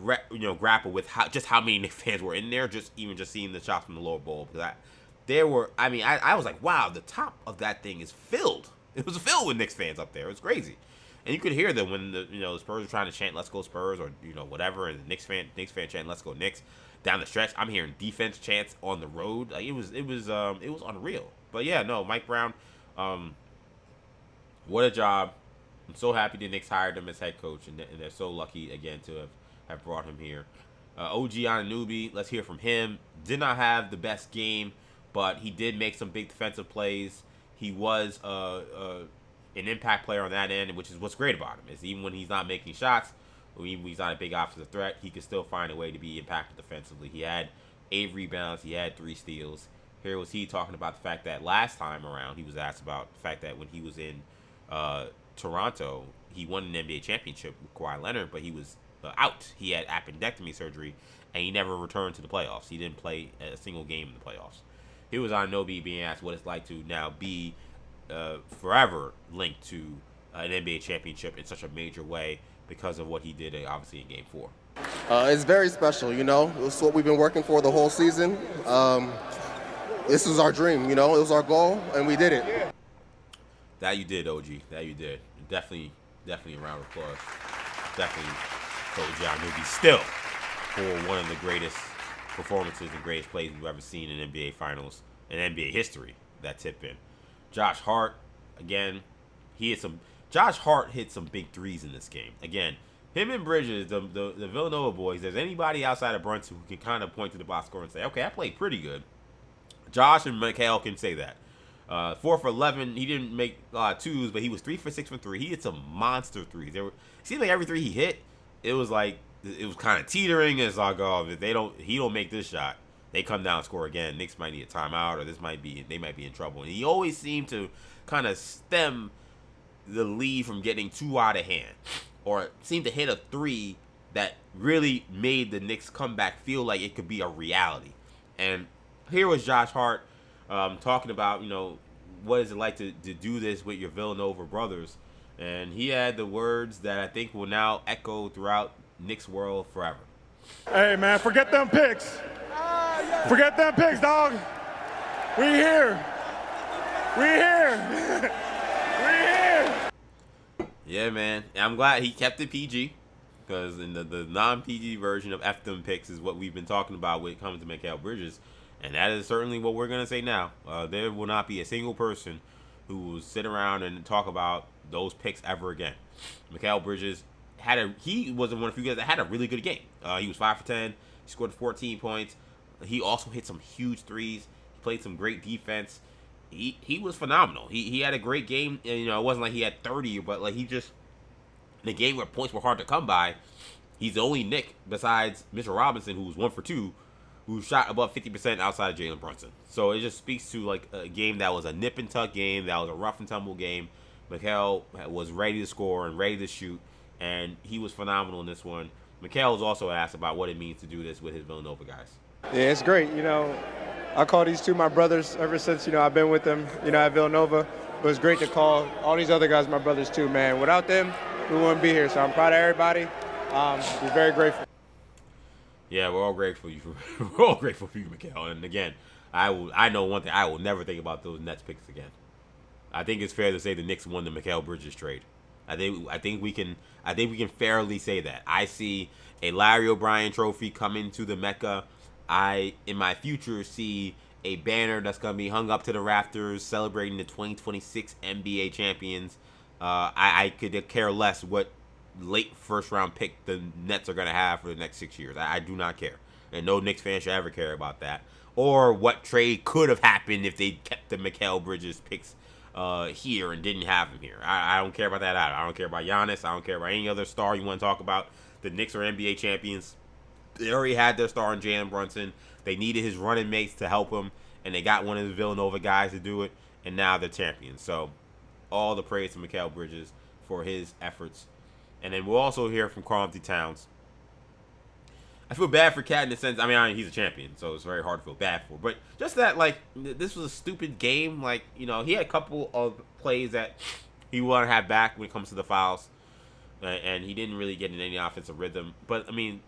grapple with how many Knicks fans were in there, just seeing the shots from the lower bowl. Because I was like, wow, the top of that thing is filled. It was filled with Knicks fans up there. It was crazy. And you could hear them when the Spurs were trying to chant "Let's go Spurs" or whatever, and the Knicks fan chanting "Let's go Knicks" down the stretch. I'm hearing defense chants on the road. Like, it was unreal. But yeah, no, Mike Brown, what a job. I'm so happy the Knicks hired him as head coach, and they're so lucky again to have brought him here. OG Anunoby, let's hear from him. Did not have the best game, but he did make some big defensive plays. He was an impact player on that end, which is what's great about him. Is even when he's not making shots, or even when he's not a big offensive threat, he can still find a way to be impactful defensively. He had 8 rebounds. He had 3 steals. Here was he talking about the fact that last time around, he was asked about the fact that when he was in Toronto, he won an NBA championship with Kawhi Leonard, but he was out. He had appendectomy surgery, and he never returned to the playoffs. He didn't play a single game in the playoffs. He was on Anunoby being asked what it's like to now be forever linked to an NBA championship in such a major way because of what he did, obviously, in Game 4. It's very special, It's what we've been working for the whole season. This was our dream, It was our goal, and we did it. That you did, OG. That you did. Definitely a round of applause. Definitely OG Anunoby still for one of the greatest performances and greatest plays we've ever seen in NBA Finals and NBA history. That tip in. Josh Hart, again, Josh Hart hit some big threes in this game. Again, him and Bridges, the Villanova boys, there's anybody outside of Brunson who can kind of point to the box score and say, okay, I played pretty good. Josh and Mikhail can say that. 4 for 11. He didn't make twos, but he was 3 for 6 from 3. He hit some monster threes. It seemed like every three he hit, it was kind of teetering. It's like, oh, if he don't make this shot, they come down and score again. Knicks might need a timeout, or they might be in trouble. And he always seemed to kind of stem the lead from getting too out of hand, or seemed to hit a three that really made the Knicks comeback feel like it could be a reality. And here was Josh Hart talking about, what is it like to do this with your Villanova brothers. And he had the words that I think will now echo throughout Knicks world forever. Hey, man, forget them picks. Forget them picks, dog. We here. We here. We here. Yeah, man. And I'm glad he kept it PG, because in the non-PG version of F them picks is what we've been talking about when it comes to Mikal Bridges. And that is certainly what we're going to say now. There will not be a single person who will sit around and talk about those picks ever again. Mikal Bridges he was one of the few guys that had a really good game. He was 5 for 10. He scored 14 points. He also hit some huge threes. He played some great defense. He was phenomenal. He had a great game. And, it wasn't like he had 30, but like in a game where points were hard to come by, he's the only Knick besides Mitchell Robinson, who was 1 for 2, who shot above 50% outside of Jalen Brunson. So it just speaks to like a game that was a nip and tuck game, that was a rough and tumble game. Mikal was ready to score and ready to shoot, and he was phenomenal in this one. Mikal was also asked about what it means to do this with his Villanova guys. Yeah, it's great. I call these two my brothers ever since, I've been with them, at Villanova. But it's great to call all these other guys my brothers too, man. Without them, we wouldn't be here. So I'm proud of everybody. We're very grateful. Yeah, we're all grateful for you. We're all grateful for you, Mikal. And again, I know one thing. I will never think about those Nets picks again. I think it's fair to say the Knicks won the Mikal Bridges trade. I think we can fairly say that. I see a Larry O'Brien trophy coming to the Mecca. I, in my future, see a banner that's going to be hung up to the rafters celebrating the 2026 NBA champions. I could care less what late first-round pick the Nets are going to have for the next 6 years. I do not care. And no Knicks fan should ever care about that. Or what trade could have happened if they kept the Mikal Bridges picks here and didn't have him here. I don't care about that either. I don't care about Giannis. I don't care about any other star you want to talk about. The Knicks are NBA champions. They already had their star in Jalen Brunson. They needed his running mates to help him, and they got one of the Villanova guys to do it, and now they're champions. So all the praise to Mikal Bridges for his efforts. And then we'll also hear from Karl-Anthony Towns. I feel bad for Cat in the sense, I mean, he's a champion, so it's very hard to feel bad for. But just that, like, this was a stupid game. Like, he had a couple of plays that he wanted to have back when it comes to the fouls. And he didn't really get in any offensive rhythm. But, I mean,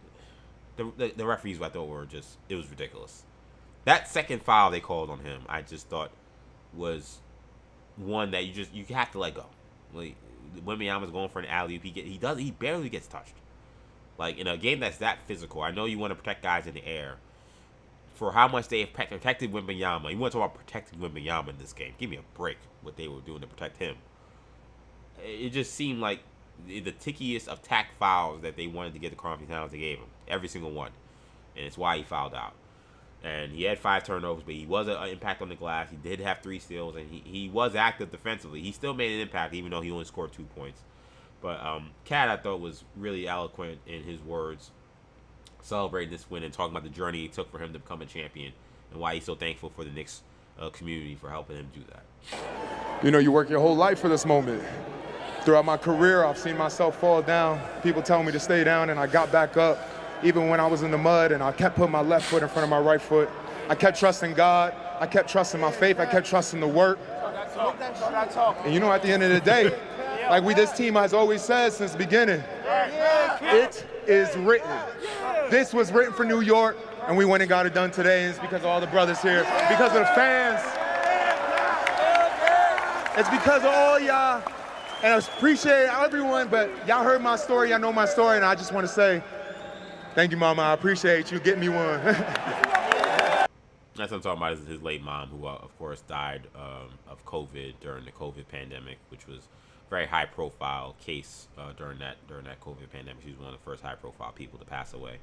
the referees, I thought, were just, it was ridiculous. That second foul they called on him, I just thought was one that you have to let go. Like, Wembanyama's going for an alley-oop. He barely gets touched. Like, in a game that's that physical, I know you want to protect guys in the air. For how much they have protected Wembanyama, you want to talk about protecting Wembanyama in this game. Give me a break, what they were doing to protect him. It just seemed like the tickiest of tack fouls that they wanted to get the Karl-Anthony Towns, they gave him. Every single one. And it's why he fouled out. And he had 5 turnovers, but he was an impact on the glass. He did have 3 steals, and he was active defensively. He still made an impact, even though he only scored 2 points. But Cat, I thought, was really eloquent in his words, celebrating this win and talking about the journey it took for him to become a champion and why he's so thankful for the Knicks community for helping him do that. You work your whole life for this moment. Throughout my career, I've seen myself fall down. People tell me to stay down, and I got back up. Even when I was in the mud, and I kept putting my left foot in front of my right foot. I kept trusting God. I kept trusting my faith. I kept trusting the work. And at the end of the day, like this team has always said since the beginning, it is written. This was written for New York, and we went and got it done today. And it's because of all the brothers here, because of the fans. It's because of all y'all. And I appreciate everyone, but y'all heard my story, y'all know my story, and I just want to say, thank you, Mama. I appreciate you getting me one. That's what I'm talking about, is his late mom, who, of course, died of COVID during the COVID pandemic, which was a very high-profile case during that COVID pandemic. She was one of the first high-profile people to pass away.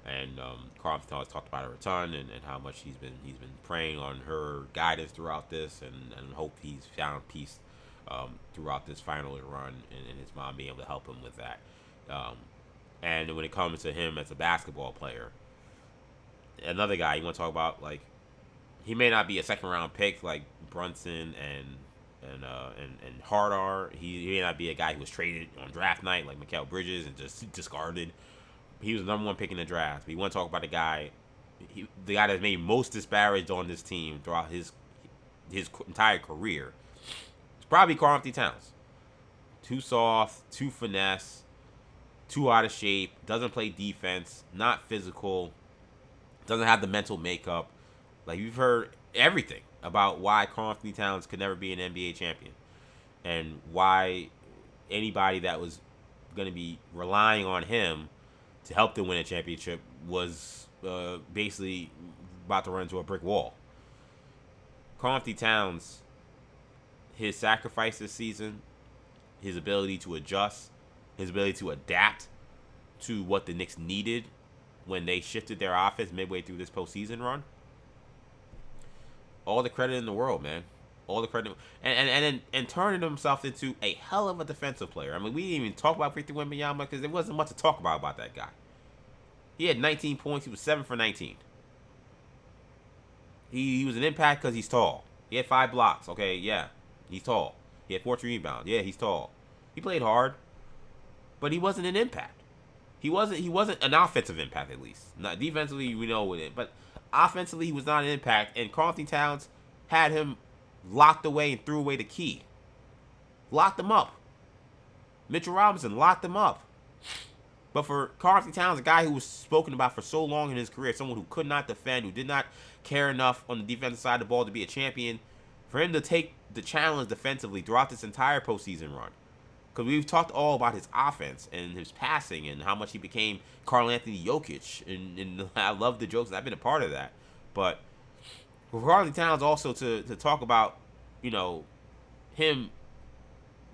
And Karl-Anthony has talked about her a ton and how much he's been praying on her guidance throughout this, and hope he's found peace throughout this final run, and his mom being able to help him with that. And when it comes to him as a basketball player, another guy you want to talk about, like, he may not be a second-round pick like Brunson and Hart are. He may not be a guy who was traded on draft night like Mikal Bridges and just discarded. He was the number 1 pick in the draft. But you want to talk about the guy that's made most disparaged on this team throughout his entire career. It's probably Karl-Anthony Towns. Too soft, too finesse, too out of shape, doesn't play defense, not physical, doesn't have the mental makeup. Like, you've heard everything about why Karl-Anthony Towns could never be an NBA champion, and why anybody that was going to be relying on him to help them win a championship was basically about to run into a brick wall. Karl-Anthony Towns, his sacrifice this season, his ability to adjust, his ability to adapt to what the Knicks needed when they shifted their offense midway through this postseason run. All the credit in the world, man. All the credit. And turning himself into a hell of a defensive player. I mean, we didn't even talk about Victor Wembanyama because there wasn't much to talk about that guy. He had 19 points. He was 7 for 19. He was an impact because he's tall. He had 5 blocks. Okay, yeah, he's tall. He had 14 rebounds. Yeah, he's tall. He played hard, but he wasn't an impact. He wasn't an offensive impact, at least. Not defensively, we know with it, but offensively, he was not an impact. And Karl Anthony Towns had him locked away and threw away the key. Locked him up. Mitchell Robinson locked him up. But for Karl Anthony Towns, a guy who was spoken about for so long in his career, someone who could not defend, who did not care enough on the defensive side of the ball to be a champion, for him to take the challenge defensively throughout this entire postseason run. Because we've talked all about his offense and his passing and how much he became Karl Anthony Jokic. And I love the jokes. I've been a part of that. But for Karl Anthony Towns also to talk about, him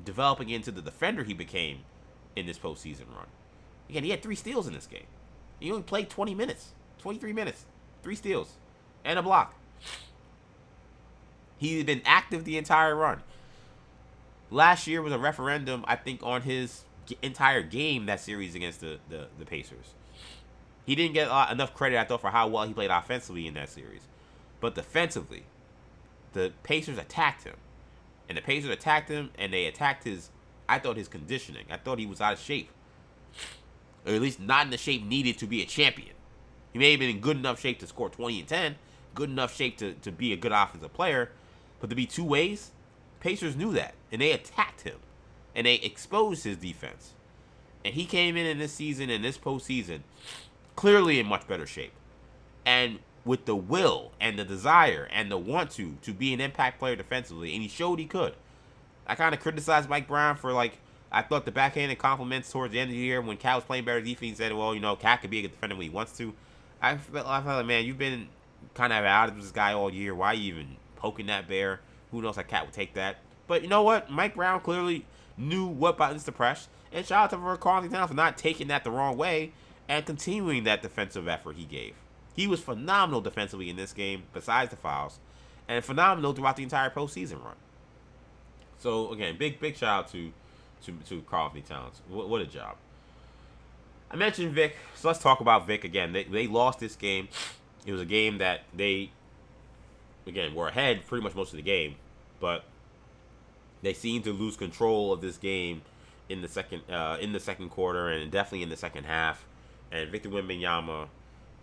developing into the defender he became in this postseason run. Again, he had 3 steals in this game. He only played 20 minutes, 23 minutes, 3 steals, and a block. He's been active the entire run. Last year was a referendum, I think, on his entire game, that series against the Pacers. He didn't get enough credit, I thought, for how well he played offensively in that series. But defensively, the Pacers attacked him. And the Pacers attacked him, and they attacked his conditioning. I thought he was out of shape. Or at least not in the shape needed to be a champion. He may have been in good enough shape to score 20 and 10, good enough shape to be a good offensive player, but to be two ways, Pacers knew that, and they attacked him, and they exposed his defense. And he came in this season, in this postseason, clearly in much better shape, and with the will and the desire and the want to be an impact player defensively, and he showed he could. I kind of criticized Mike Brown for, I thought the backhanded compliments towards the end of the year when Cat was playing better defense. He said, well, Cat could be a good defender when he wants to. I felt like, man, you've been kind of out of this guy all year. Why are you even poking that bear? Who knows how Cat would take that? But you know what? Mike Brown clearly knew what buttons to press. And shout out to Karl Anthony Towns for not taking that the wrong way and continuing that defensive effort he gave. He was phenomenal defensively in this game, besides the fouls, and phenomenal throughout the entire postseason run. So, again, big shout out to Karl Anthony Towns. What a job. I mentioned Vic, so let's talk about Vic again. They lost this game. It was a game that they, again, were ahead pretty much most of the game, but they seemed to lose control of this game in the second quarter and definitely in the second half. And Victor Wembanyama,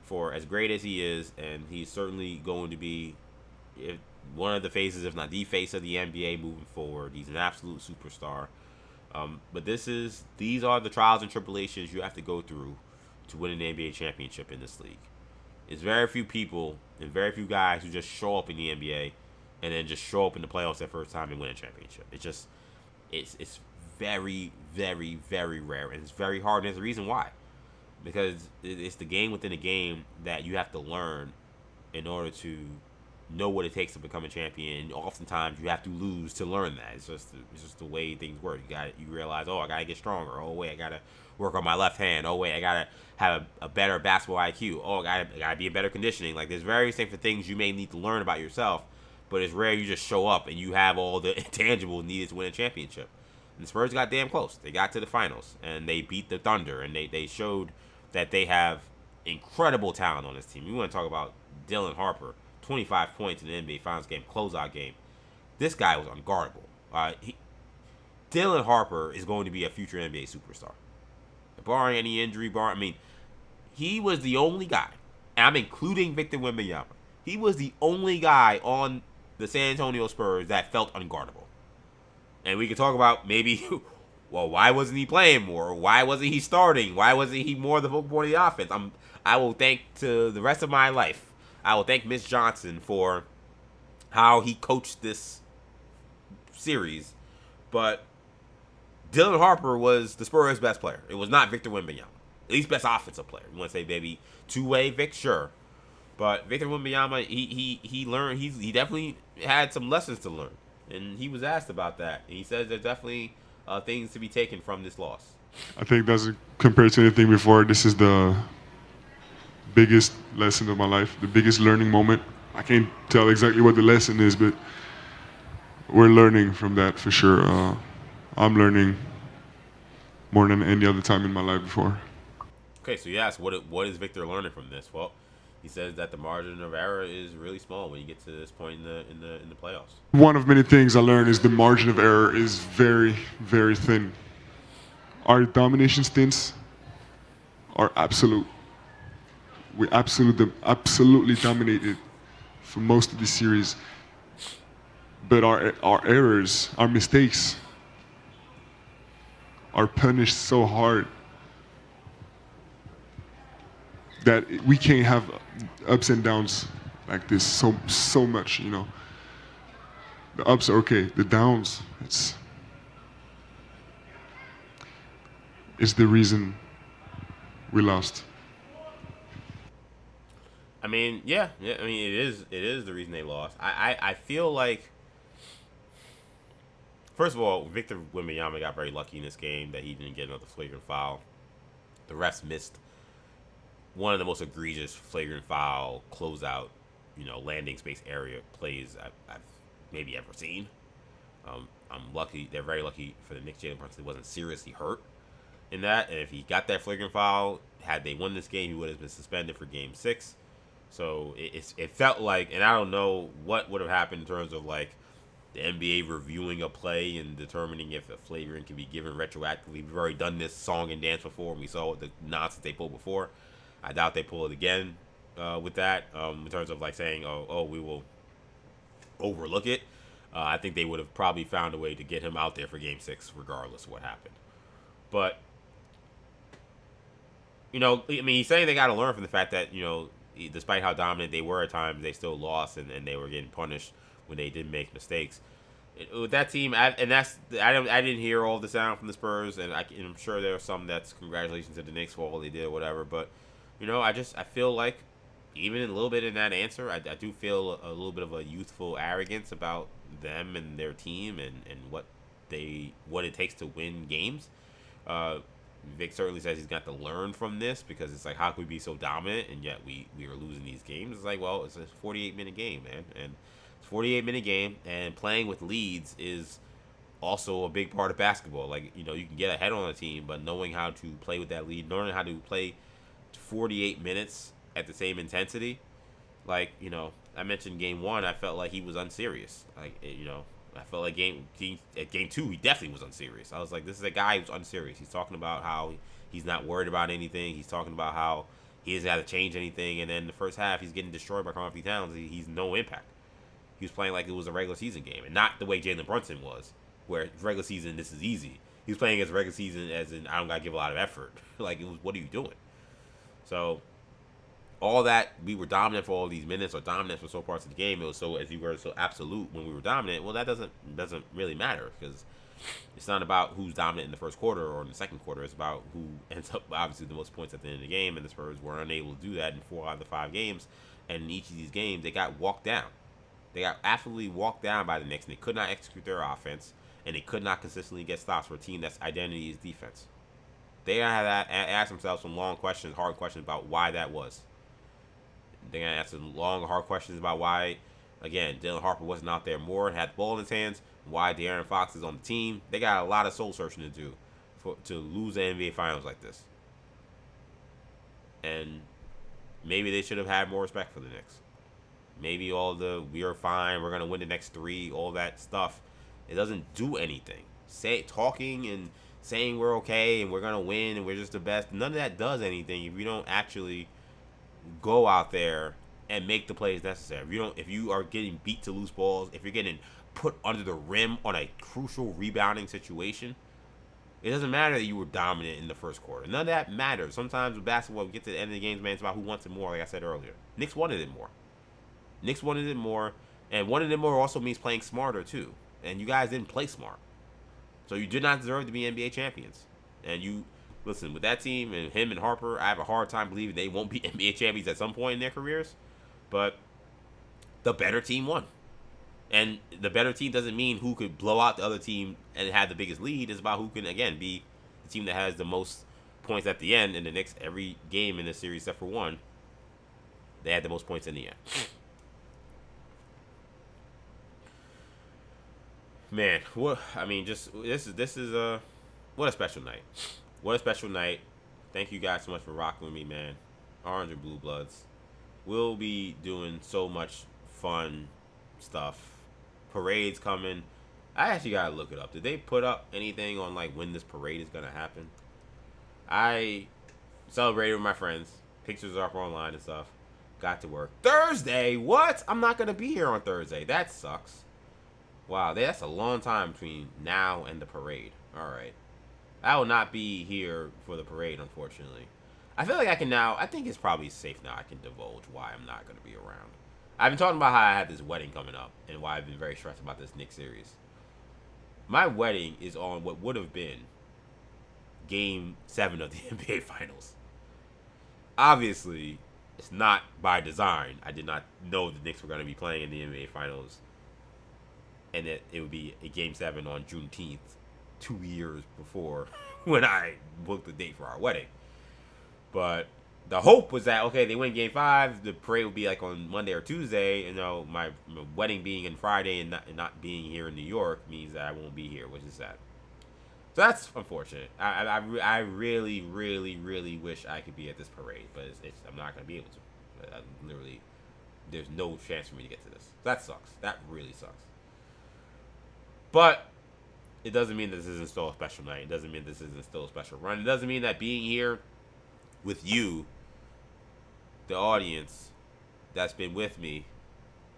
for as great as he is, and he's certainly going to be one of the faces, if not the face of the NBA moving forward. He's an absolute superstar. But these are the trials and tribulations you have to go through to win an NBA championship in this league. It's very few people and very few guys who just show up in the NBA and then just show up in the playoffs that first time and win a championship. It's very, very, very rare, and it's very hard, and there's a reason why. Because it's the game within a game that you have to learn in order to know what it takes to become a champion. And oftentimes you have to lose to learn that. It's just the way things work. You realize, I gotta get stronger. Oh wait, I gotta work on my left hand. Oh wait, I gotta have a better basketball IQ. Oh, I gotta be in better conditioning. There's various different things you may need to learn about yourself, but it's rare you just show up and you have all the intangibles needed to win a championship. And the Spurs got damn close. They got to the finals and they beat the Thunder, and they showed that they have incredible talent on this team. We want to talk about Dylan Harper, 25 points in the NBA Finals game, closeout game. This guy was unguardable. Dylan Harper is going to be a future NBA superstar. Barring any injury, he was the only guy, and I'm including Victor Wembanyama. He was the only guy on the San Antonio Spurs that felt unguardable. And we could talk about maybe, well, why wasn't he playing more? Why wasn't he starting? Why wasn't he more the focal point of the offense? I will thank to the rest of my life, I will thank Mitch Johnson for how he coached this series. But Dylan Harper was the Spurs' best player. It was not Victor Wembanyama. At least best offensive player. You want to say maybe two-way Vic? Sure. But Victor Wembanyama, he learned, he definitely had some lessons to learn. And he was asked about that. And he says there's definitely things to be taken from this loss. I think that's compared to anything before, this is the biggest lesson of my life, the biggest learning moment. I can't tell exactly what the lesson is, but we're learning from that for sure. I'm learning more than any other time in my life before. Okay, so you asked, what is Victor learning from this? Well, he says that the margin of error is really small when you get to this point in the playoffs. One of many things I learned is the margin of error is very, very thin. Our domination stints are absolute. We absolutely dominated for most of the series. But our errors, our mistakes, are punished so hard that we can't have ups and downs like this so much, you know. The ups are okay, the downs, it's the reason we lost. I mean, yeah. I mean, it is the reason they lost. I feel like, first of all, Victor Wembanyama got very lucky in this game that he didn't get another flagrant foul. The refs missed one of the most egregious flagrant foul closeout, landing space area plays I've maybe ever seen. I'm lucky. They're very lucky for the Knicks. Jalen Brunson wasn't seriously hurt in that, and if he got that flagrant foul, had they won this game, he would have been suspended for Game 6. So it felt like, and I don't know what would have happened in terms of like the NBA reviewing a play and determining if a flagrant can be given retroactively. We've already done this song and dance before, and we saw the nonsense they pulled before. I doubt they pull it again with that in terms of like saying, oh, we will overlook it. I think they would have probably found a way to get him out there for Game 6 regardless of what happened. But, I mean, he's saying they got to learn from the fact that, despite how dominant they were at times, they still lost and they were getting punished when they did make mistakes. With that team, I didn't hear all the sound from the Spurs, and I'm sure there was some that's congratulations to the Knicks for all they did or whatever. But, I feel like even a little bit in that answer, I do feel a little bit of a youthful arrogance about them and their team and what it takes to win games. Vic certainly says he's got to learn from this because it's like, how could we be so dominant and yet we are losing these games? It's like, well, it's a 48-minute game, man, and it's a 48-minute game, and playing with leads is also a big part of basketball. Like, you can get ahead on a team, but knowing how to play with that lead, knowing how to play 48 minutes at the same intensity, like, I mentioned Game 1, I felt like he was unserious. Like, I felt like at Game 2, he definitely was unserious. I was like, this is a guy who's unserious. He's talking about how he's not worried about anything. He's talking about how he doesn't have to change anything. And then the first half, he's getting destroyed by Karl Anthony Towns. He's no impact. He was playing like it was a regular season game, and not the way Jalen Brunson was, where regular season, this is easy. He was playing as regular season as in, I don't got to give a lot of effort. Like, it was, what are you doing? So, all that, we were dominant for all these minutes, or dominant for so parts of the game, it was so, as you were, so absolute when we were dominant. Well, that doesn't really matter, because it's not about who's dominant in the first quarter or in the second quarter. It's about who ends up, obviously, the most points at the end of the game, and the Spurs were unable to do that in 4 out of the 5 games, and in each of these games, they got walked down. They got absolutely walked down by the Knicks, and they could not execute their offense, and they could not consistently get stops for a team that's identity is defense. They had to ask themselves some long questions, hard questions about why that was. They're going to ask some long, hard questions about why, again, Dylan Harper wasn't out there more and had the ball in his hands, why De'Aaron Fox is on the team. They got a lot of soul-searching to do to lose the NBA Finals like this. And maybe they should have had more respect for the Knicks. Maybe all the, we are fine, we're going to win the next 3, all that stuff, it doesn't do anything. Talking and saying we're okay and we're going to win and we're just the best, none of that does anything if you don't actually go out there and make the plays necessary. If you are getting beat to loose balls, if you're getting put under the rim on a crucial rebounding situation, it doesn't matter that you were dominant in the first quarter. None of that matters. Sometimes with basketball, we get to the end of the games, man, it's about who wants it more, like I said earlier. Knicks wanted it more. And wanting it more also means playing smarter too. And you guys didn't play smart. So you did not deserve to be NBA champions. And you, listen, with that team and him and Harper, I have a hard time believing they won't be NBA champions at some point in their careers. But the better team won. And the better team doesn't mean who could blow out the other team and have the biggest lead. It's about who can, again, be the team that has the most points at the end. In the Knicks, every game in the series except for one, they had the most points in the end. Man, what this is what a special night. What a special night. Thank you guys so much for rocking with me, man. Orange and Blue Bloods. we'll be doing so much fun stuff. Parade's coming. I actually gotta look it up. Did they put up anything on like when this parade is gonna happen? I celebrated with my friends. Pictures are up online and stuff. Got to work. Thursday? What? I'm not gonna be here on Thursday. That sucks. Wow, that's a long time between now and the parade. Alright. I will not be here for the parade, unfortunately. I feel like I can now, I think it's probably safe now I can divulge why I'm not gonna be around. I've been talking about how I had this wedding coming up and why I've been very stressed about this Knicks series. My wedding is on what would have been Game 7 of the NBA Finals. Obviously, it's not by design. I did not know the Knicks were going to be playing in the NBA Finals. And that it would be a Game 7 on Juneteenth, 2 years before when I booked the date for our wedding. But the hope was that, okay, they win Game 5, the parade would be like on Monday or Tuesday. You know, my wedding being on Friday and not being here in New York means that I won't be here, which is sad. So that's unfortunate. I really, really, really wish I could be at this parade, but I'm not going to be able to. Literally, there's no chance for me to get to this. That sucks. That really sucks. But it doesn't mean this isn't still a special night. It doesn't mean this isn't still a special run. It doesn't mean that being here with you, the audience that's been with me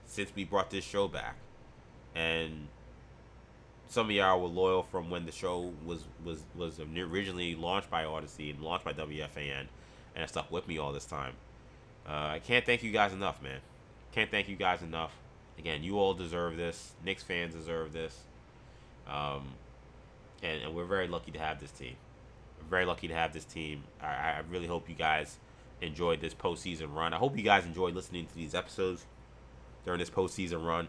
since we brought this show back, and some of y'all were loyal from when the show was originally launched by Odyssey and launched by WFAN and stuck with me all this time. I can't thank you guys enough, man. Can't thank you guys enough. Again, you all deserve this. Knicks fans deserve this. And we're very lucky to have this team. We're very lucky to have this team. I really hope you guys enjoyed this postseason run. I hope you guys enjoyed listening to these episodes during this postseason run.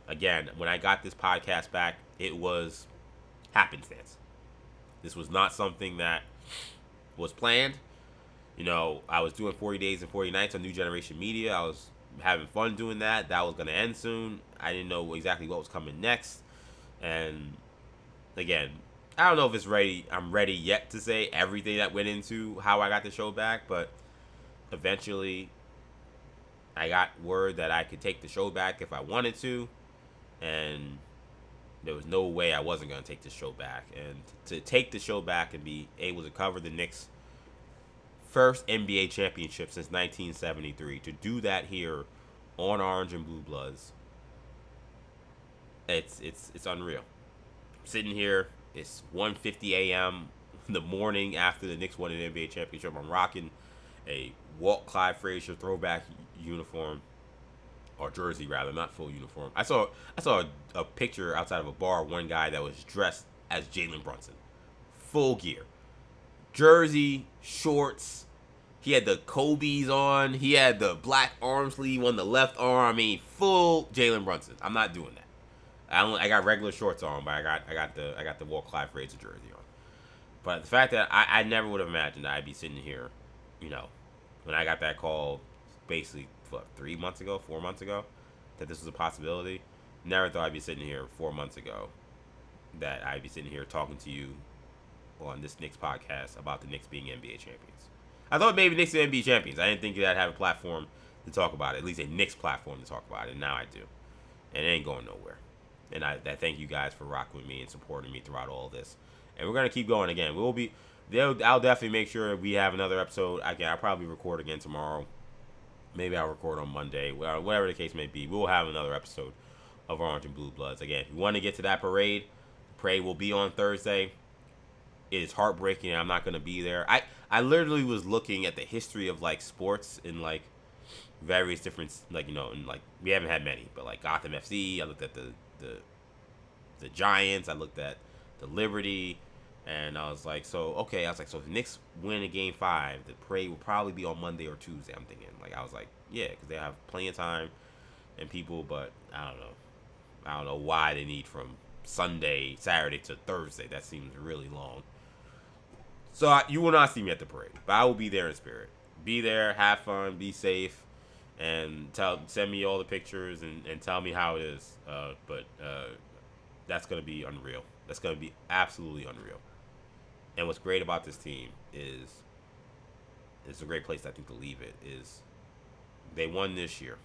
Again, when I got this podcast back, it was happenstance. This was not something that was planned. You know, I was doing 40 Days and 40 Nights on New Generation Media. I was having fun doing that. That was going to end soon. I didn't know exactly what was coming next. And again, I don't know if it's ready. I'm ready yet to say everything that went into how I got the show back, but eventually I got word that I could take the show back if I wanted to, and there was no way I wasn't going to take the show back. And to take the show back and be able to cover the Knicks' first NBA championship since 1973, to do that here on Orange and Blue Bloods, it's unreal. I'm sitting here, it's 1:50 a.m. the morning after the Knicks won an NBA championship. I'm rocking a Walt Clyde Frazier throwback uniform, or jersey rather, not full uniform. I saw a picture outside of a bar, one guy that was dressed as JALEN Brunson, full gear, jersey, shorts. He had the Kobe's on. He had the black arm sleeve on the left arm. I mean, full JALEN Brunson. I'm not doing that. I got regular shorts on, but I got the Walt Clyde Frazier jersey on. But the fact that I never would have imagined that I'd be sitting here, you know, when I got that call, basically 4 months ago, that this was a possibility. Never thought I'd be sitting here 4 months ago, that I'd be sitting here talking to you on this Knicks podcast about the Knicks being NBA champions. I thought maybe Knicks are NBA champions. I didn't think that I'd have a platform to talk about it, at least a Knicks platform to talk about it, and now I do. And it ain't going nowhere. And I thank you guys for rocking with me and supporting me throughout all this. And we're going to keep going again. I'll definitely make sure we have another episode. Again, I'll probably record again tomorrow. Maybe I'll record on Monday. Whatever the case may be, we'll have another episode of Orange and Blue Bloods. Again, if you want to get to that parade, the parade will be on Thursday. It is heartbreaking. I'm not going to be there. I literally was looking at the history of, like, sports in, like, various different, like, you know, and, like, we haven't had many, but, like, Gotham FC, I looked at the Giants, I looked at the Liberty, and I was like, so if the Knicks win a Game 5, the parade will probably be on Monday or Tuesday, I'm thinking. Like, I was like, yeah, because they have plenty of time and people, but I don't know why they need from Saturday to Thursday. That seems really long. So you will not see me at the parade, but I will be there in spirit. Be there, have fun, be safe, and send me all the pictures and tell me how it is. But that's going to be unreal. That's going to be absolutely unreal. And what's great about this team is, it's a great place, I think, to leave it, is They won this year.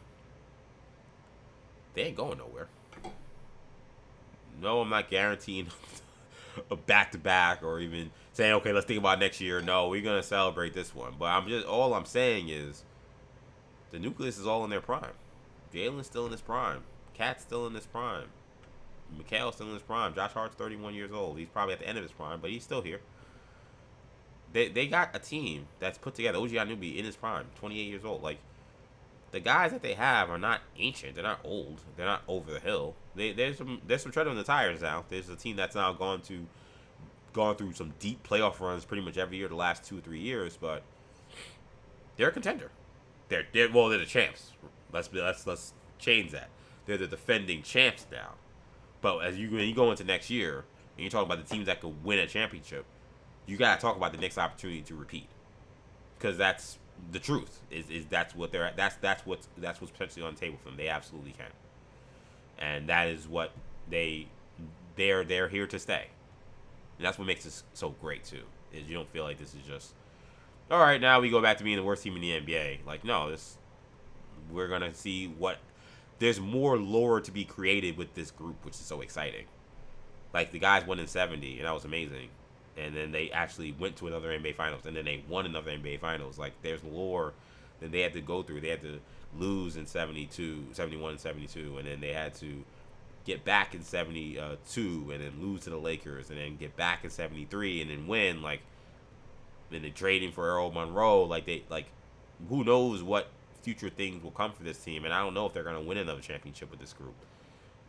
They ain't going nowhere. No, I'm not guaranteeing a back-to-back or even saying, okay, let's think about next year. No, we're going to celebrate this one. But all I'm saying is the nucleus is all in their prime. Jalen's still in his prime. Cat's still in his prime. Mikal's still in his prime. Josh Hart's 31 years old. He's probably at the end of his prime, but he's still here. They got a team that's put together. OG Anunoby in his prime, 28 years old. Like, the guys that they have are not ancient. They're not old. They're not over the hill. There's some tread on the tires now. There's a team that's now gone through some deep playoff runs pretty much every year the last 2 or 3 years, but they're a contender. They're the champs. Let's change that. They're the defending champs now. But when you go into next year and you're talking about the teams that could win a championship, you gotta talk about the Knicks' opportunity to repeat, because that's the truth. Is that's what they're at. That's what's potentially on the table for them. They absolutely can, and that is what they're here to stay. And that's what makes this so great too. Is you don't feel like this is just all right. Now we go back to being the worst team in the NBA. Like, no, we're gonna see what there's more lore to be created with this group, which is so exciting. Like, the guys won in 70, and that was amazing. And then they actually went to another NBA Finals, and then they won another NBA Finals. Like, there's lore that they had to go through. They had to lose in 71 and 72, and then they had to get back in 72 and then lose to the Lakers, and then get back in 73 and then win. Like, then they trading for Earl Monroe. Who knows what future things will come for this team, and I don't know if they're going to win another championship with this group,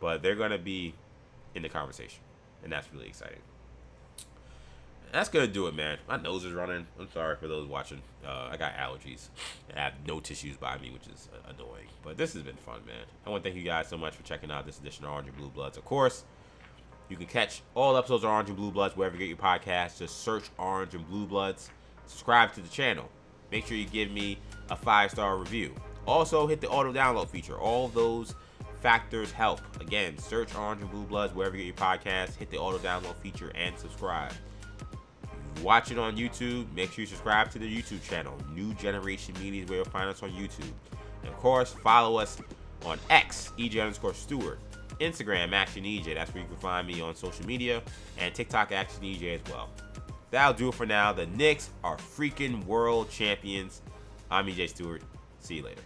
but they're going to be in the conversation, and that's really exciting. That's going to do it, man. My nose is running. I'm sorry for those watching. I got allergies. I have no tissues by me, which is annoying. But this has been fun, man. I want to thank you guys so much for checking out this edition of Orange and Blue Bloods. Of course, you can catch all episodes of Orange and Blue Bloods wherever you get your podcasts. Just search Orange and Blue Bloods. Subscribe to the channel. Make sure you give me a 5-star review. Also, hit the auto download feature. All of those factors help. Again, search Orange and Blue Bloods wherever you get your podcasts. Hit the auto download feature and subscribe. Watch it on YouTube. Make sure you subscribe to the YouTube channel. New Generation Media is where you'll find us on YouTube. And of course, follow us on X, EJ_Stewart. Instagram, Action EJ. That's where you can find me on social media. And TikTok, Action EJ as well. That'll do it for now. The Knicks are freaking world champions. I'm EJ Stewart. See you later.